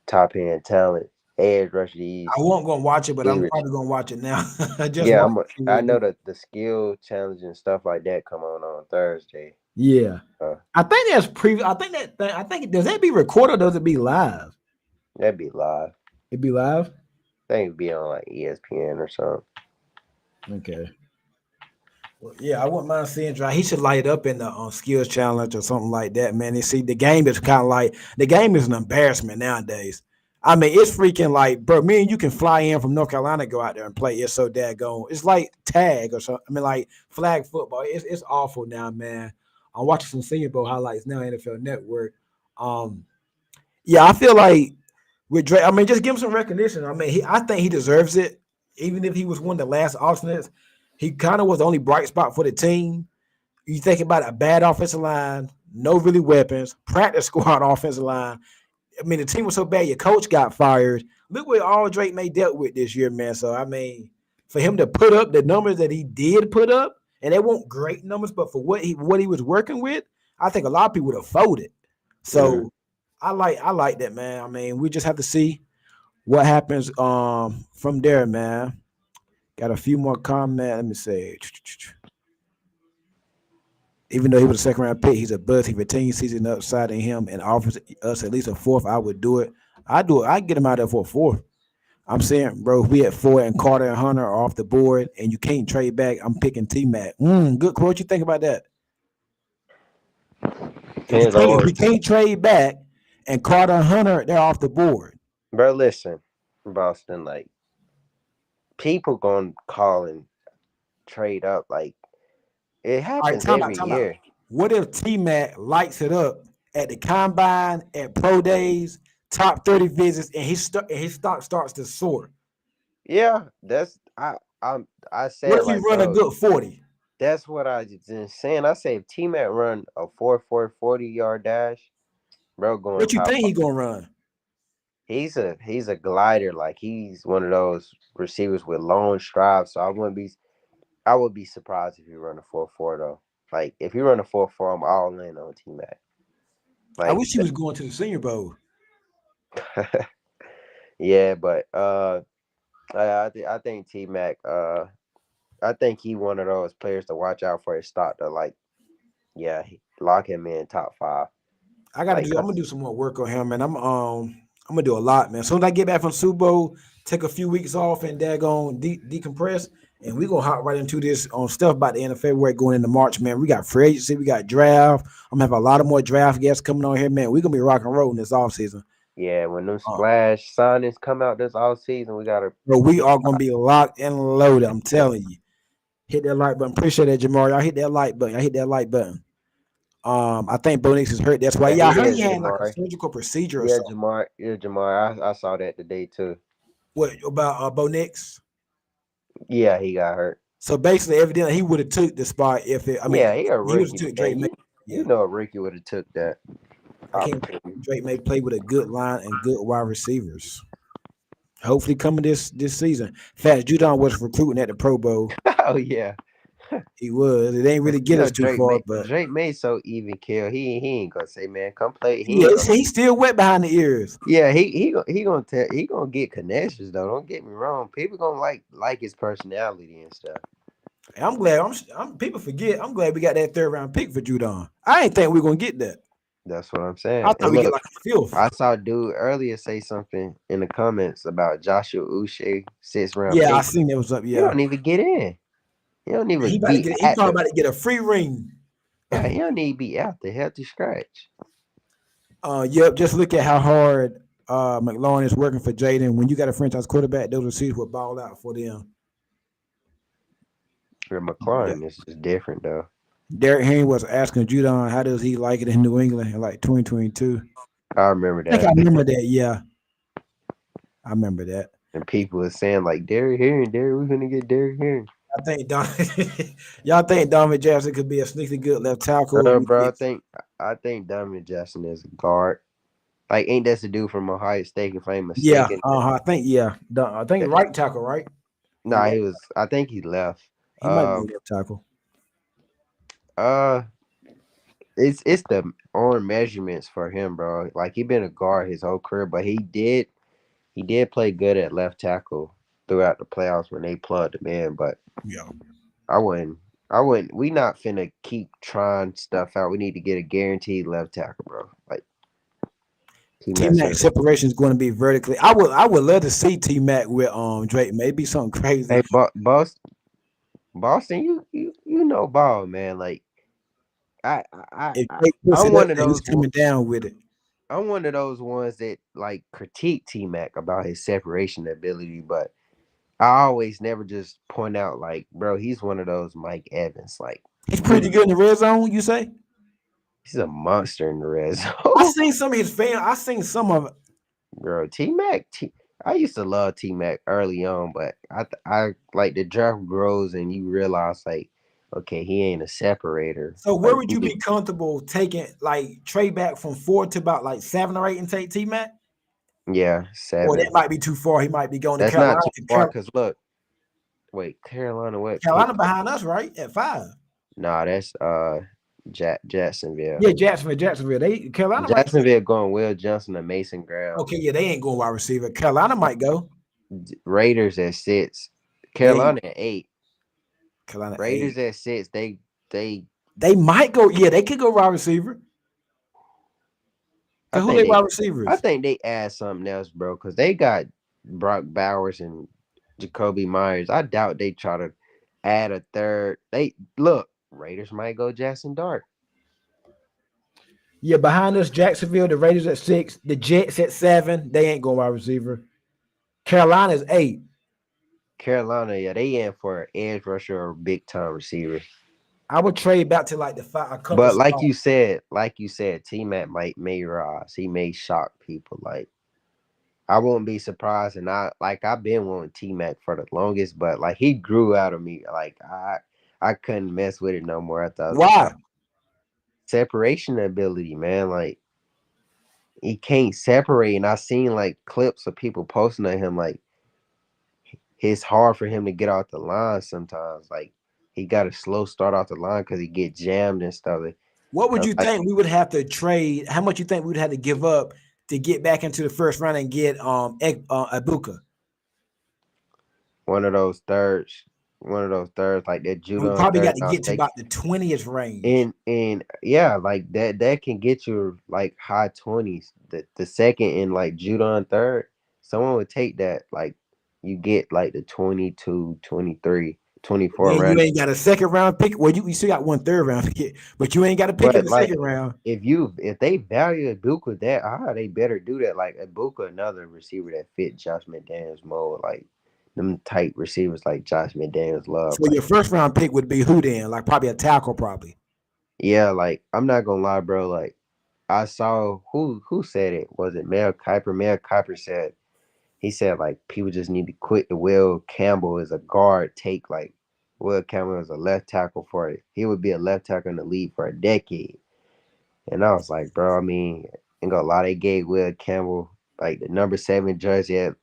top end talent, edge rush I these won't go and watch it, but I'm receivers. probably gonna watch it now. I just Yeah, want to see what I it do. know that the skill challenge and stuff like that come on Thursday. Yeah, Uh, I think that's pre. I think I think does that be recorded or does it be live? that'd be live. It be live. I think it'd be on like ESPN or something. Okay. Well, yeah, I wouldn't mind seeing Dry. He should light up in the skills challenge or something like that, man. And see, the game is kind of like the game is an embarrassment nowadays. I mean, it's freaking like, bro. Me and you can fly in from North Carolina, go out there and play. It's so daggone. It's like tag or something. I mean, like flag football. It's awful now, man. I'm watching some Senior Bowl highlights now, NFL Network. Um, yeah, I feel like with Drake, I mean, just give him some recognition. I mean, I think he deserves it. Even if he was one of the last alternates, he kind of was the only bright spot for the team. You think about a bad offensive line, no really weapons, practice squad offensive line. I mean, the team was so bad, your coach got fired. Look what all Drake May dealt with this year, man. So I mean, for him to put up the numbers that he did put up, and they weren't great numbers, but for what he was working with, I think a lot of people would have folded. Mm-hmm. So I like that, man. I mean, we just have to see what happens from there, man. Got a few more comments. Let me say. Even though he was a second round pick, he's a buzz. He retains season upside in him and offers us at least a fourth. I would do it. I do it. I get him out there for a fourth. I'm saying, bro, if we at four and Carter and Hunter are off the board and you can't trade back, I'm picking T Mac. Good quote. What you think about that? Depends on If what, we can't trade back and Carter and Hunter, they're off the board. bro. Listen, Boston, like people gonna call and trade up. Like it All right, happens time out, every time out. year. What if T Mac lights it up at the combine, at pro days, top 30 visits, and his stock starts to soar? Yeah, I What said if he like, run a bro, good 40? that's what I just been saying. I say if T Mac run a 40 yard dash, bro, going What you top think five. he gonna run? He's a glider. Like he's one of those receivers with long strides. So I wouldn't be. I would be surprised if he run a 4.4 though. Like if he run a 4.4, I'm all in on T Mac. I Like wish he was going to the Senior Bowl. yeah, but I think T Mac I think he one of those players to watch out for his stock to like yeah lock him in top five. I gotta Like do. I'm gonna cause do some more work on him, man. I'm gonna do a lot, man. As soon as I get back from Super Bowl, take a few weeks off and daggone decompress, and we gonna hop right into this on stuff by the end of February going into March, man. We got free agency, we got draft. I'm gonna have a lot of more draft guests coming on here, man. We gonna be rock and rolling this off season. yeah, when them Uh, splash signings come out this all season, we gotta but we keep. are gonna be locked and loaded. I'm telling you. Hit that like button. Appreciate that, Jamari. Y'all hit that like button. Y'all hit that like button. I think Bo Nix is hurt. That's why. Yeah, Yeah, I he heard he is had like a Jamari. surgical procedure or Yeah, something. Jamar. Yeah, Jamar. I saw that today too. What about Bo Nix? Yeah, he got hurt. So basically, evidently, he would have took the spot if it. I mean, Yeah, he a he would have rookie, took man. Drake May. You Yeah, know a rookie would have took that I can't. opportunity. Drake May play with a good line and good wide receivers. Hopefully, coming this season. Fast Judon was recruiting at the Pro Bowl. Oh yeah. He was. It ain't really You get know us too Drake far, May but Drake May so even kill. He ain't gonna say man come play. He yeah, ain't gonna. he's still wet behind the ears. Yeah, he gonna tell he gonna get connections though. Don't get me wrong. People gonna like his personality and stuff. I'm glad. People forget. I'm glad we got that third round pick for Judon. I ain't think we are gonna get that. That's what I'm I saying. thought And we get look, like a fifth. I saw dude earlier say something in the comments about Joshua Uche 6th round Yeah, I pick. seen that was up. He Yeah, don't even get in. He don't he even about to be get. He probably active. about to get a free ring. Yeah, he don't need to be out there healthy scratch. Yep. Just look at how hard McLaurin is working for Jaden. When you got a franchise quarterback, those receivers will ball out for them. For Yeah. McLaurin, this is different though. Derek Henry was asking Judon how does he like it in New England in like 2022. I remember I think I that. remember that. Yeah, I remember that. And people were saying like Derrick Henry, Derrick, we're gonna get Derrick Henry. I think Don, y'all think Donovan Jackson could be a sneaky good left tackle. We Bro, get I think Donovan Jackson is a guard. Like, ain't that the dude from Ohio State? If I ain't yeah. mistaken, I think yeah. I think that, right tackle, right? He nah, right. he was. I think he left. He might be Um, left tackle. uh, it's the arm measurements for him, bro. Like he been a guard his whole career, but he did play good at left tackle throughout the playoffs when they plugged him in. But Yeah. I wouldn't. I wouldn't. We not finna keep trying stuff out. We need to get a guaranteed left tackle, bro. Like T T Mac Mac service. separation is going to be vertically. I would love to see T Mac with Drake. Maybe something crazy. Hey, Boston, you know ball, man. Like I I If I Drake puts I'm it up one of there, he's those. coming down with it. I'm one of those ones that like critique T Mac about his separation ability, but I always never just point out like, bro, he's one of those Mike Evans. Like He's he pretty good in the red zone. You say? he's a monster in the red I zone. seen some of his fans. I seen some of it. Bro, T Mac. I used to love T Mac early on, but I like the draft grows and you realize like, okay, he ain't a separator. So where Like would he you just be comfortable taking like trade back from 4 to about like 7 or 8 and take T Mac? yeah, Or that 7. might be too far. He might be going to That's Carolina. not too far. Cause look, wait, Carolina what Carolina pick? behind us, right? At 5. Nah, that's Jacksonville. Yeah, Jacksonville. They Carolina might. Jacksonville going Will Johnson and Mason Graham. Okay, yeah, they ain't going wide receiver. Carolina might go. Raiders at 6. They Carolina at 8. Carolina Raiders 8. at 6. They They might go. Yeah, they could go wide receiver. I Cause who think they they wide I receivers? think they add something else, bro, because they got Brock Bowers and Jacoby Myers. I doubt they try to add a third. They look, Raiders might go Jackson Dart. Yeah, behind us, Jacksonville, the Raiders at 6, the Jets at 7. They ain't going wide receiver. Carolina's 8. Carolina, yeah, they in for an edge rusher or big time receiver. I would trade back to like the 5, a couple But like spots. you said, T Mac may rise. He may shock people. Like I won't be surprised, and I've been wanting T Mac for the longest, but like he grew out of me. Like I couldn't mess with it no more after I saw Why? separation ability, man. Like he can't separate, and I seen like clips of people posting on him. Like it's hard for him to get off the line sometimes. Like he got a slow start off the line because he get jammed and stuff. What would And you like think we would have to trade? How much you think we would have to give up to get back into the first round and get Ibuka? one of those thirds, one of those thirds like that And we Judon probably got third. to Now get to they about the 20th range. and yeah, like that can get you like high 20s. The second and like Judon third, someone would take that. Like you get like the 22, 23, And 24 then you round. ain't got a second round pick. Well, you still got one third round pick, but you ain't got a pick in But the like second round. if they value Ibuka that high, they better do that. Like Ibuka, another receiver that fit Josh McDaniels mold, like them type receivers like Josh McDaniels love. So your Like first round pick would be who then? Like probably a tackle, probably. yeah, like I'm not gonna lie, bro. Like I saw who said it? Was it Mel Kiper? Mel Kiper said he said like people just need to quit the Will Campbell as a guard take like Will Campbell as a left tackle for it. He would be a left tackle in the league for a decade. And I was like, bro, I mean, ain't gonna lie, they gave Will Campbell like the number 7 jersey at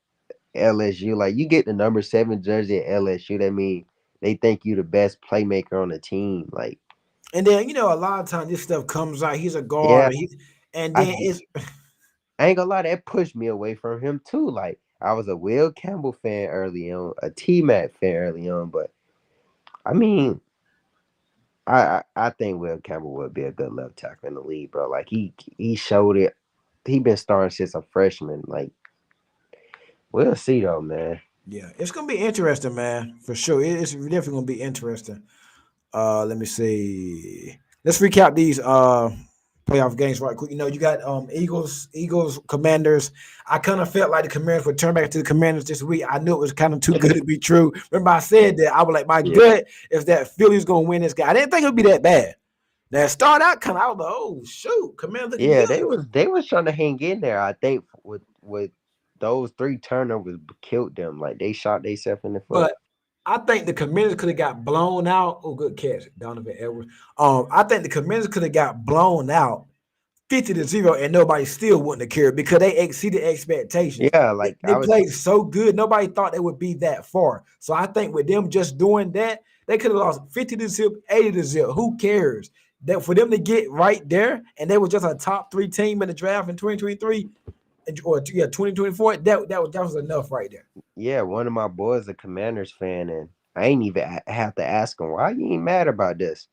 LSU. Like you get the number 7 jersey at LSU, that mean they think you the best playmaker on the team. Like, And then a lot of times this stuff comes out. He's a yeah, guard. And I then get it's I ain't gonna lie, that pushed me away from him too. Like I was a Will Campbell fan early on, a T Mac fan early on, but I mean, I think Will Campbell would be a good left tackle in the league, bro. Like he showed it. He been starting since a freshman. Like we'll see though, man. yeah, it's gonna be interesting, man, for sure. It's definitely gonna be interesting. Let me see. Let's recap these playoff games right quick. You got Eagles, Commanders. I kind of felt like the Commanders would turn back to the Commanders this week. I knew it was kind of too good to be true. Remember, I said that I was like, my Yeah. gut is that Philly's gonna win this guy. I didn't think it would be that bad. Now start out kind of, I was like, oh shoot, Commanders looking Yeah, good. they was trying to hang in there. I think with those 3 turnovers killed them. Like they shot themselves in the foot. But I think the Commanders could have got blown out. Oh, good catch, Donovan Edwards. I think the Commanders could have got blown out 50-0, and nobody still wouldn't have cared because they exceeded expectations. Yeah, They, like they I was. played so good, nobody thought they would be that far. So I think with them just doing that, they could have lost 50-0, 80-0. Who cares? That for them to get right there, and they were just a top 3 team in the draft in 2023 or 2024. That was enough right there. Yeah, one of my boys a Commanders fan, and I ain't even have to ask him why you ain't mad about this.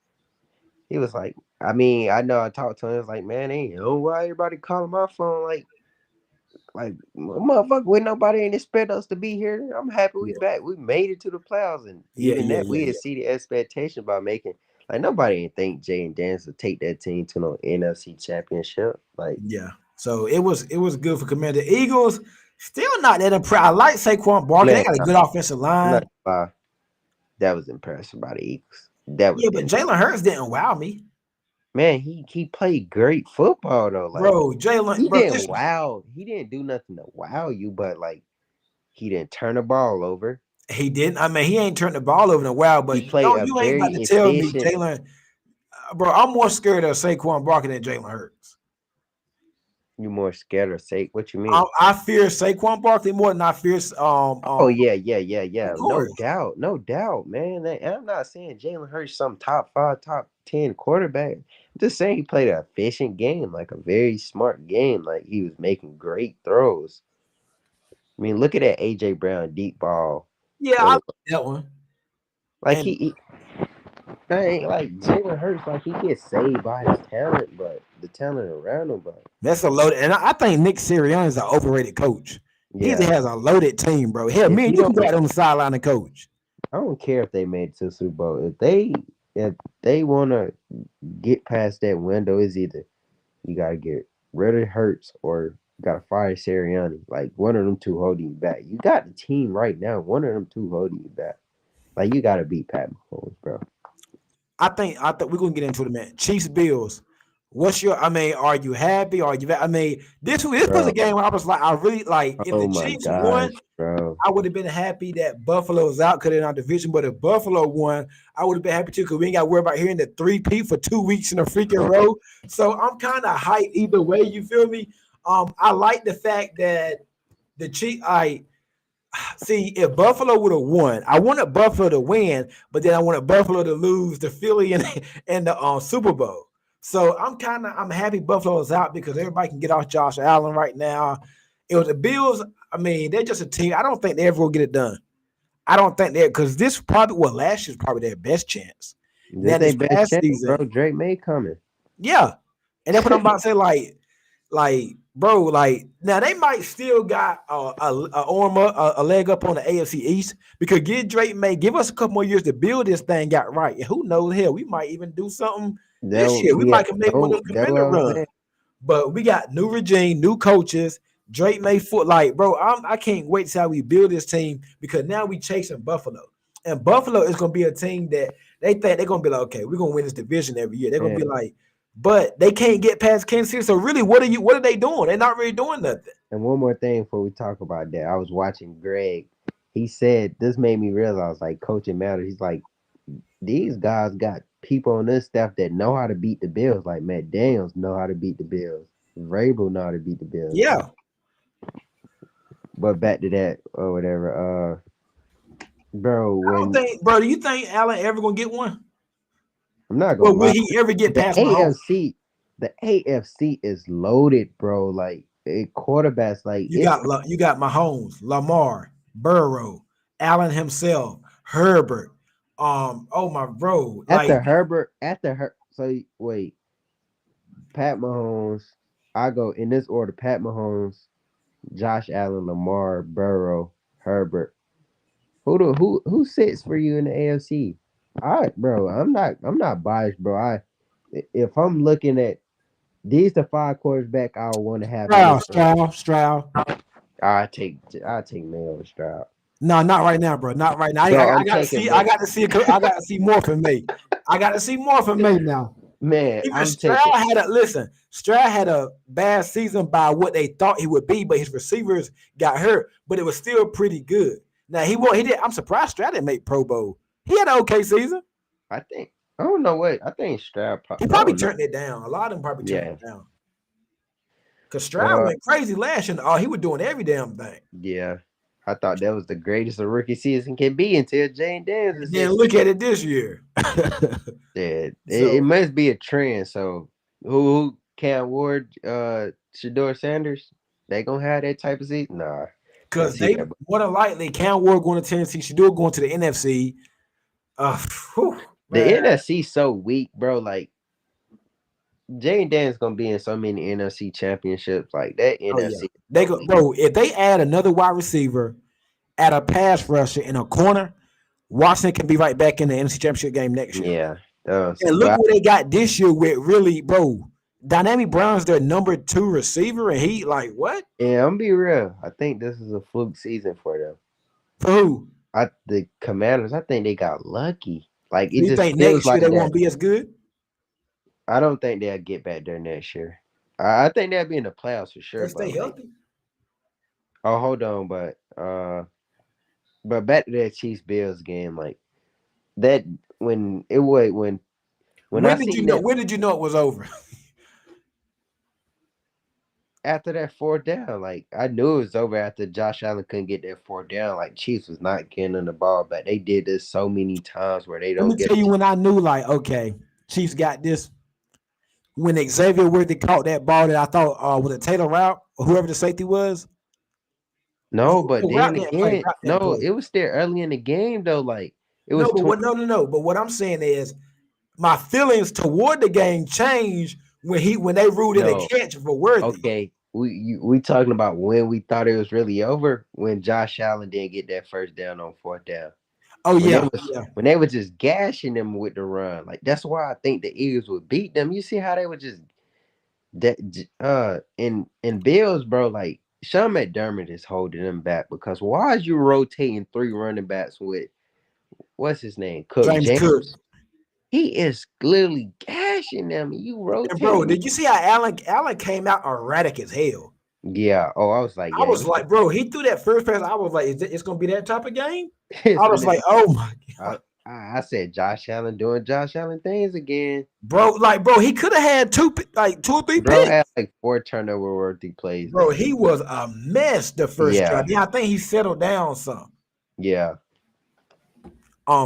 He was like, I mean, I know I talked to him. It's like, man, ain't you know why everybody calling my phone like motherfucker, when nobody ain't expect us to be here. I'm happy we Yeah, back. We made it to the playoffs, and yeah, even yeah, that yeah, we yeah. exceeded expectation by making. Like nobody ain't think Jay and Dance would take that team to no NFC championship. Like, Yeah. So it was good for Commander Eagles. Still not that impressed. I like Saquon Barkley. They man, got a good offensive I'm not line. gonna lie, that was impressive by the Eagles. That was Yeah, but Jalen Hurts didn't wow me, man. He played great football though. Like bro. Jalen, he bro, didn't wow. He didn't do nothing to wow you, but like he didn't turn the ball over. he didn't. I mean, he ain't turned the ball over in a while, He but played no, a you ain't about very to tell me efficient. Jalen, bro. I'm more scared of Saquon Barkley than Jalen Hurts. You more scared of sake? What you I, mean? I fear Saquon Barkley more than I fear Oh yeah. of No course. doubt, no doubt, man. And I'm not saying Jalen Hurts some top 5, top 10 quarterback. I'm just saying he played an efficient game, like a very smart game. Like he was making great throws. I mean, look at that AJ Brown deep ball. Yeah, I What like was that one. like And he I ain't like Jalen Hurts, like he gets saved by his talent, but the talent around him, but that's a loaded. And I think Nick Sirianni is an overrated coach. He yeah. has a loaded team, bro. Hell, If me he and you can go don't out on the sideline and coach. I don't care if they made it to the Super Bowl. If they wanna get past that window, is either you gotta get rid of Hurts or you gotta fire Sirianni. Like one of them two holding you back. You got the team right now. One of them two holding you back. Like you gotta beat Pat Mahomes, bro. I think we're gonna get into it, man. Chiefs Bills. What's your? I mean, are you happy? Are you? I mean, this was a Bro. game where I was like, I really like. If Oh the my Chiefs won, gosh, bro. I would have been happy that Buffalo's out because they're in our division. But if Buffalo won, I would have been happy too because we ain't got to worry about hearing the 3P for 2 weeks in a freaking row. So I'm kind of hyped either way. You feel me? I like the fact that the Chiefs. See, if Buffalo would have won, I wanted Buffalo to win, but then I wanted Buffalo to lose to Philly and the Super Bowl. So I'm happy Buffalo is out because everybody can get off Josh Allen right now. It was the Bills. I mean, they're just a team. I don't think they ever will get it done. I don't think that because this probably last year's probably their best chance. This Now they this best past chance, bro. season, Drake May coming. yeah, and that's what I'm about to say. Bro, like now they might still got a leg up on the AFC East because give Drake May give us a couple more years to build this thing got right. And who knows? Hell, we might even do something this year. We Yeah, might can make one of those that's what contender I'm runs. saying. But we got new regime, new coaches. Drake May foot like, bro. I can't wait to see how we build this team because now we chasing Buffalo, and Buffalo is gonna be a team that they think they're gonna be like, okay, we're gonna win this division every year. They're gonna be Man. like, but they can't get past Kansas City. So really, what are they doing? They're not really doing nothing. And one more thing before we talk about that, I was watching Greg. He said this made me realize like coaching matters. He's like, these guys got people on this staff that know how to beat the Bills. Like Matt Daniels know how to beat the Bills. Vrabel know how to beat the Bills. Yeah, But back to that or whatever. Bro, I don't when think, bro. Do you think Allen ever gonna get one? I'm not Or gonna will lie, he ever get the past Mahomes? AFC, the AFC is loaded, bro. Like quarterbacks, like it's You got Mahomes, Lamar, Burrow, Allen himself, Herbert. Oh my bro, like after Herbert, So wait, Pat Mahomes. I go in this order: Pat Mahomes, Josh Allen, Lamar, Burrow, Herbert. Who sits for you in the AFC? Bro, I'm not biased, bro. If I'm looking at these, the five quarterbacks I want to have in this order. Stroud. I take Mayo and Stroud. No, not right now, bro. Not right now. Bro, I I'm got to taking see. I May. got to see. I got to see more from May. I got to see more from May now. Man, Even I'm Stroud taking had a listen. Stroud had a bad season by what they thought he would be, but his receivers got hurt. But it was still pretty good. Now he won't. He did. I'm surprised Stroud didn't make Pro Bowl. He had an okay season. I think I don't know what I think Stroud He I probably don't know. turned it down. A lot of them probably turned Yeah. it down because Stroud Uh went crazy last year. Oh, he was doing every damn thing. yeah. I thought that was the greatest a rookie season can be until Jane Daniels And is then his. look at it this year. Yeah, it So must be a trend. So who Cam Ward, Shador Sanders, they gonna have that type of season? Nah, can't because see they that. more than likely Cam Ward going to Tennessee, Shador going to the NFC. Whew, The man. NFC so weak, bro. Like Jane Daniels gonna be in so many NFC championships. Like that Oh yeah, NFC is they so go, weak. bro. If they add another wide receiver, add a pass rusher in a corner, Washington can be right back in the NFC Championship game next year. Yeah. And look But what they got this year with really, bro. Dynamic Brown's their number 2 receiver, and he like what yeah, I'm be real. I think this is a fluke season for them. for who? The Commanders, I think they got lucky. Like Do it you just think feels next year like they that. won't be as good? I don't think they'll get back there next year. I think they'll be in the playoffs for sure. They stay But like, healthy. oh, hold on, but back to that Chiefs Bills game, like that when it was when I When did you seen know? that When did you know it was over? after that fourth down, like I knew it was over after Josh Allen couldn't get that fourth down. Like Chiefs was not getting on the ball, but they did this so many times where they Let me don't get. tell you when I knew, like, okay, Chiefs got this. When Xavier Worthy caught that ball that I thought was a Taylor route or whoever the safety was. No, but No, then route didn't play. again, Route didn't no, play. it was still early in the game though. Like it No, was but 20. what? No, no, no. But what I'm saying is, my feelings toward the game changed when they ruled it a No, catch for Worthy. okay, we talking about when we thought it was really over when Josh Allen didn't get that first down on fourth down. Oh When they yeah, was yeah. when they were just gashing them with the run, like that's why I think the Eagles would beat them. You see how they were just that in Bills, bro. Like Sean McDermott is holding them back because why is you rotating three running backs with what's his name, Cook James Cook. James? He is literally gashing them. You And bro, rotating. did you see how Allen came out erratic as hell? Yeah. Oh, I was like, I yeah, was like, bro, he threw that first pass. I was like, it's gonna be that type of game? I was it's like, oh my I, god. I said Josh Allen doing Josh Allen things again. Bro, he could have had two or three Bro had picks. like 4 turnover worthy plays Bro, that he game. was a mess the first Yeah, drive. Yeah, I think he settled down some. yeah.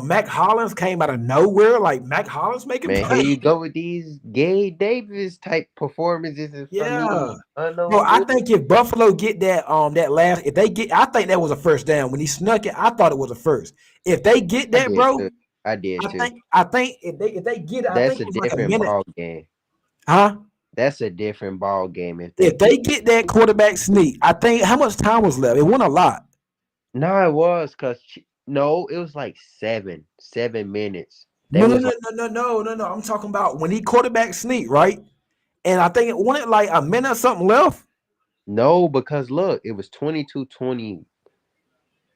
Mac Hollins came out of nowhere. Like Mac Hollins making Man, here plays. you go with these Gay Davis type performances from Yeah. these Bro, unknown I dudes. think if Buffalo get that last, if they get, I think that was a first down. When he snuck it, I thought it was a first. If they get I that, did bro, too. I did too. I think if they get it, I That's think a it was like a different minute. ball game. Huh? That's a different ball game if they If get. they get that quarterback sneak, I think how much time was left? It wasn't a lot. No, it was because no, it was like 7 minutes. They No, no, was no, like no, no, no, no, no. I'm talking about when he quarterback sneak, right? And I think it wanted like a minute or something left. no because look, it was 22, 20,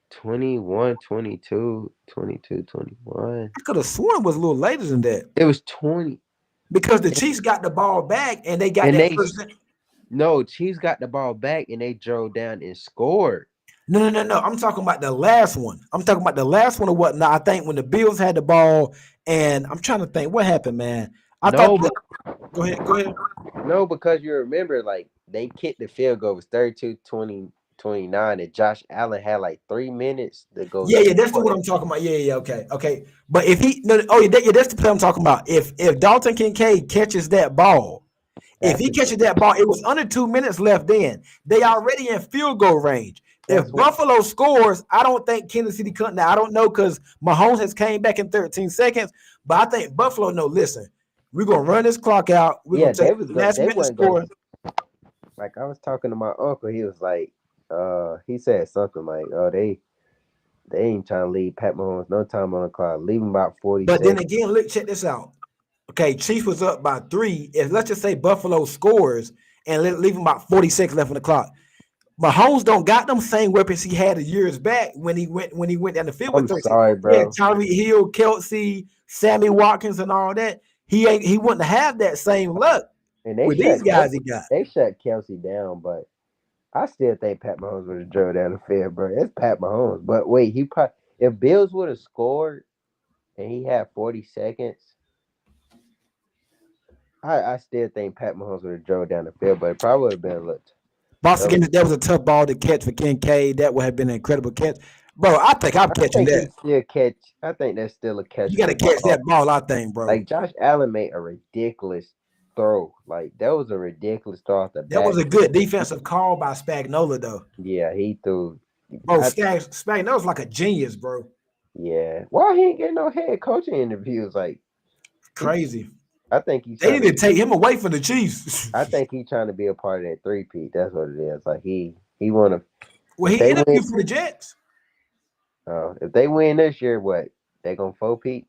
21, 22, 22, 21. I could have sworn it was a little later than that It was 20, because the Chiefs got the ball back and they got and that they first. no Chiefs got the ball back and they drove down and scored. No, no, no, no. I'm talking about the last one. I'm talking about the last one or whatnot. I think when the Bills had the ball, and I'm trying to think what happened, man. I thought. No, but Go ahead, go ahead. no, because you remember like they kicked the field goal, it was 32-20-29, and Josh Allen had like 3 minutes to go Yeah, yeah, that's the score one it. I'm talking about. Yeah, yeah, yeah, okay, okay. But if he, no, oh yeah, yeah, that's the play I'm talking about. If Dalton Kincaid catches that ball, if That's he a catches that ball, it was under 2 minutes left. Then they already in field goal range. If that's what Buffalo scores, I don't think Kansas City couldn't. Now I don't know because Mahomes has came back in 13 seconds, but I think Buffalo know. Listen, we're gonna run this clock out. We're yeah, gonna take they was the going last they minute wasn't gonna score. like I was talking to my uncle, he was like, he said something like, oh, they ain't trying to leave Pat Mahomes no time on the clock. Leave him about 40 But then seconds. again, look, check this out. Okay, Chiefs was up by 3. If let's just say Buffalo scores and leave him about 40 seconds left on the clock. Mahomes don't got them same weapons he had a years back when he went down the field with I'm 13. sorry, Yeah, bro. Tyreek Hill, Kelsey, Sammy Watkins, and all that. He wouldn't have that same luck And they with these shut guys he Kelsey, got. they shut Kelsey down, but I still think Pat Mahomes would have drove down the field, bro. It's Pat Mahomes. But wait, he probably if Bills would have scored and he had 40 seconds, I still think Pat Mahomes would have drove down the field, but it probably would have been a little. Once a little- again, that was a tough ball to catch for Kincaid. That would have been an incredible catch. Bro, I think I'm I catching think that. he still catch. I think that's still a You got to catchable catch ball. that ball, I think, bro. Like Josh Allen made a ridiculous throw. Like that was a ridiculous throw off the That was a backfield. good defensive call by Spagnola, though. Yeah, he threw. Bro, I Spagnola's like a genius, bro. yeah. Why he ain't getting no head coaching interviews? Like he, Crazy. I think he's They trying need to. to take him away from the Chiefs. I think he's trying to be a part of that 3-peat. That's what it is. Like he want to. Well, If he they win, interviewed for the Jets. if they win this year, what they gonna 4-peat?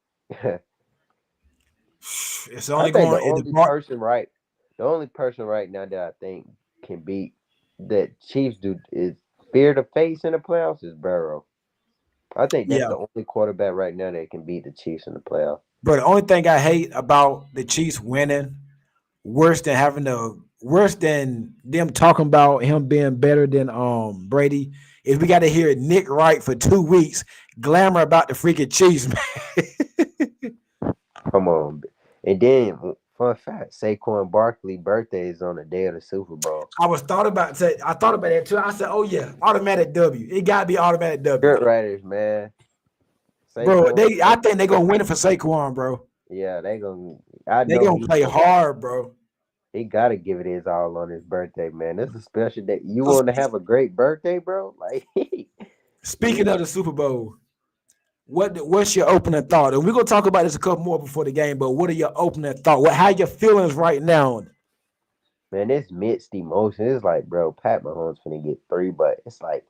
It's I only think going in the bar. the only person right now that I think can beat that Chiefs do is fear to face in the playoffs is Burrow. I think that's Yeah, the only quarterback right now that can beat the Chiefs in the playoffs. bro. The only thing I hate about the Chiefs winning, worse than them talking about him being better than Brady, is we got to hear Nick Wright for 2 weeks glamour about the freaking Chiefs, man. Come on, and then fun fact: Saquon Barkley' birthday is on the day of the Super Bowl. I thought about that too. I said, oh yeah, automatic W. It gotta be automatic W. Good writers, man. Bro, Saquon, I think they're gonna win it for Saquon, bro. yeah, they gonna. I They know gonna play hard, bro. he gotta give it his all on his birthday, man. This is a special day. You So want to have a great birthday, bro? Like, speaking of the Super Bowl, what's your opening thought? And we're gonna talk about this a couple more before the game, but what are your opening thought? How your feelings right now? man, it's mixed emotion. It's like, bro, Pat Mahomes finna get 3, but it's like,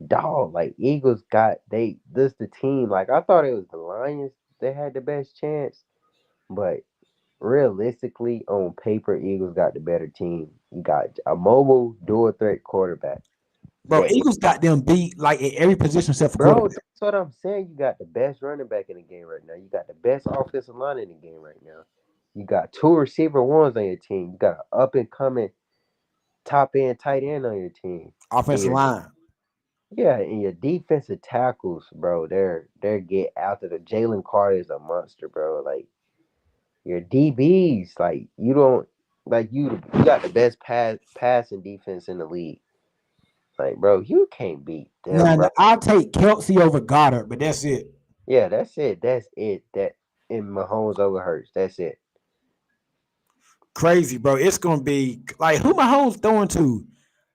dog, like Eagles got this the team. Like I thought it was the Lions that had the best chance, but realistically, on paper, Eagles got the better team. You got a mobile dual threat quarterback. Bro, That Eagles got them beat like in every position except for bro, quarterback. that's what I'm saying. You got the best running back in the game right now. You got the best offensive line in the game right now. You got 2 receiver 1s on your team. You got an up and coming top end tight end on your team. And Offensive line. Yeah, and your defensive tackles, bro, they're get after the Jalen Carter is a monster, bro. Like your DBs, like you don't like you got the best passing defense in the league. Like, bro, you can't beat them, Now bro. I'll take Kelsey over Goddard, but that's it. Yeah, that's it. That's it. That in Mahomes over Hurts. That's it. Crazy, bro. It's gonna be like who Mahomes throwing to?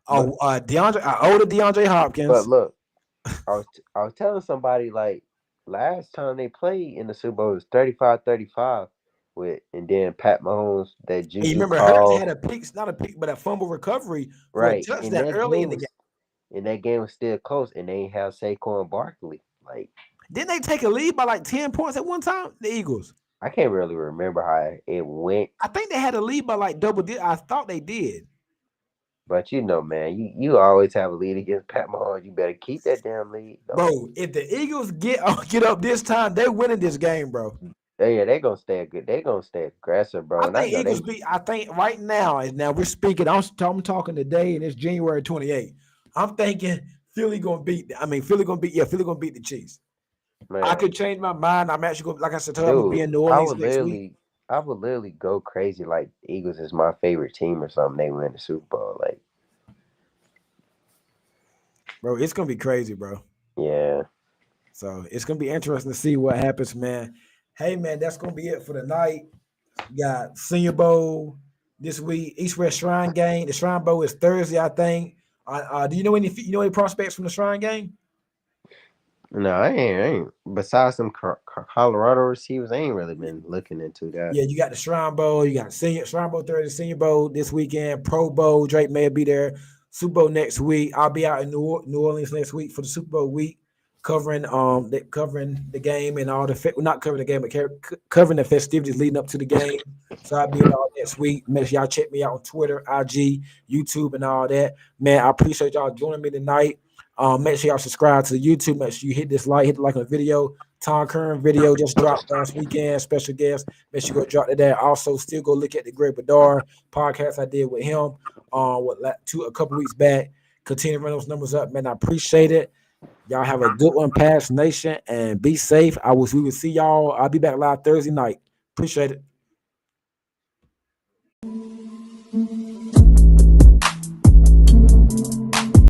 But DeAndre, older DeAndre but Hopkins. look, I was telling somebody like last time they played in the Super Bowl was 35-35 with and then Pat Mahomes that And you Juju remember Hurts call had a pick, not a pick, but a fumble recovery for a right. And touchdown early in the game. that game was still close and they ain't have Saquon Barkley. Like Didn't they take a lead by like 10 points at one time? The Eagles. I can't really remember how it went. I think they had a lead by like double digit. I thought they did. But you know, man, you always have a lead against Pat Mahomes. You better keep that damn lead. Don't Bro, if the Eagles get up this time, they're winning this game, bro. they gonna stay good. They gonna stay aggressive, bro. I And I think know Eagles they beat. I think right now we're speaking. I'm talking today, and it's January 28th. I'm thinking Philly gonna beat. I mean, Philly gonna beat. Yeah, Philly gonna beat the Chiefs. I man, could change my mind. I'm actually going. Like I said, I'm gonna be dude. in New Orleans next week, I would literally go crazy like the Eagles is my favorite team or something. They win the Super Bowl, like bro. It's gonna be crazy, bro. yeah. So it's gonna be interesting to see what happens, man. Hey, man, that's gonna be it for the night. We got Senior Bowl this week. East West Shrine game. The Shrine Bowl is Thursday, I think. Do you know any prospects from the Shrine game? No, I ain't. Besides some Colorado receivers, I ain't really been looking into that. Yeah, you got the Shrine Bowl. You got Senior Shrine Bowl Thursday, Senior Bowl this weekend. Pro Bowl. Drake may be there. Super Bowl next week. I'll be out in New Orleans next week for the Super Bowl week, covering the game and all the not covering the game, but covering the festivities leading up to the game. So I'll be out next week. Make sure y'all check me out on Twitter, IG, YouTube, and all that. Man, I appreciate y'all joining me tonight. Make sure y'all subscribe to the YouTube. Make sure you hit hit the like on the video. Tom Curran video just dropped last weekend. Special guest. Make sure you go drop to that. Also, still go look at the Greg Bedard podcast I did with him a couple weeks back. Continue to run those numbers up, man. I appreciate it. Y'all have a good one, Pass Nation, and be safe. We will see y'all. I'll be back live Thursday night. Appreciate it.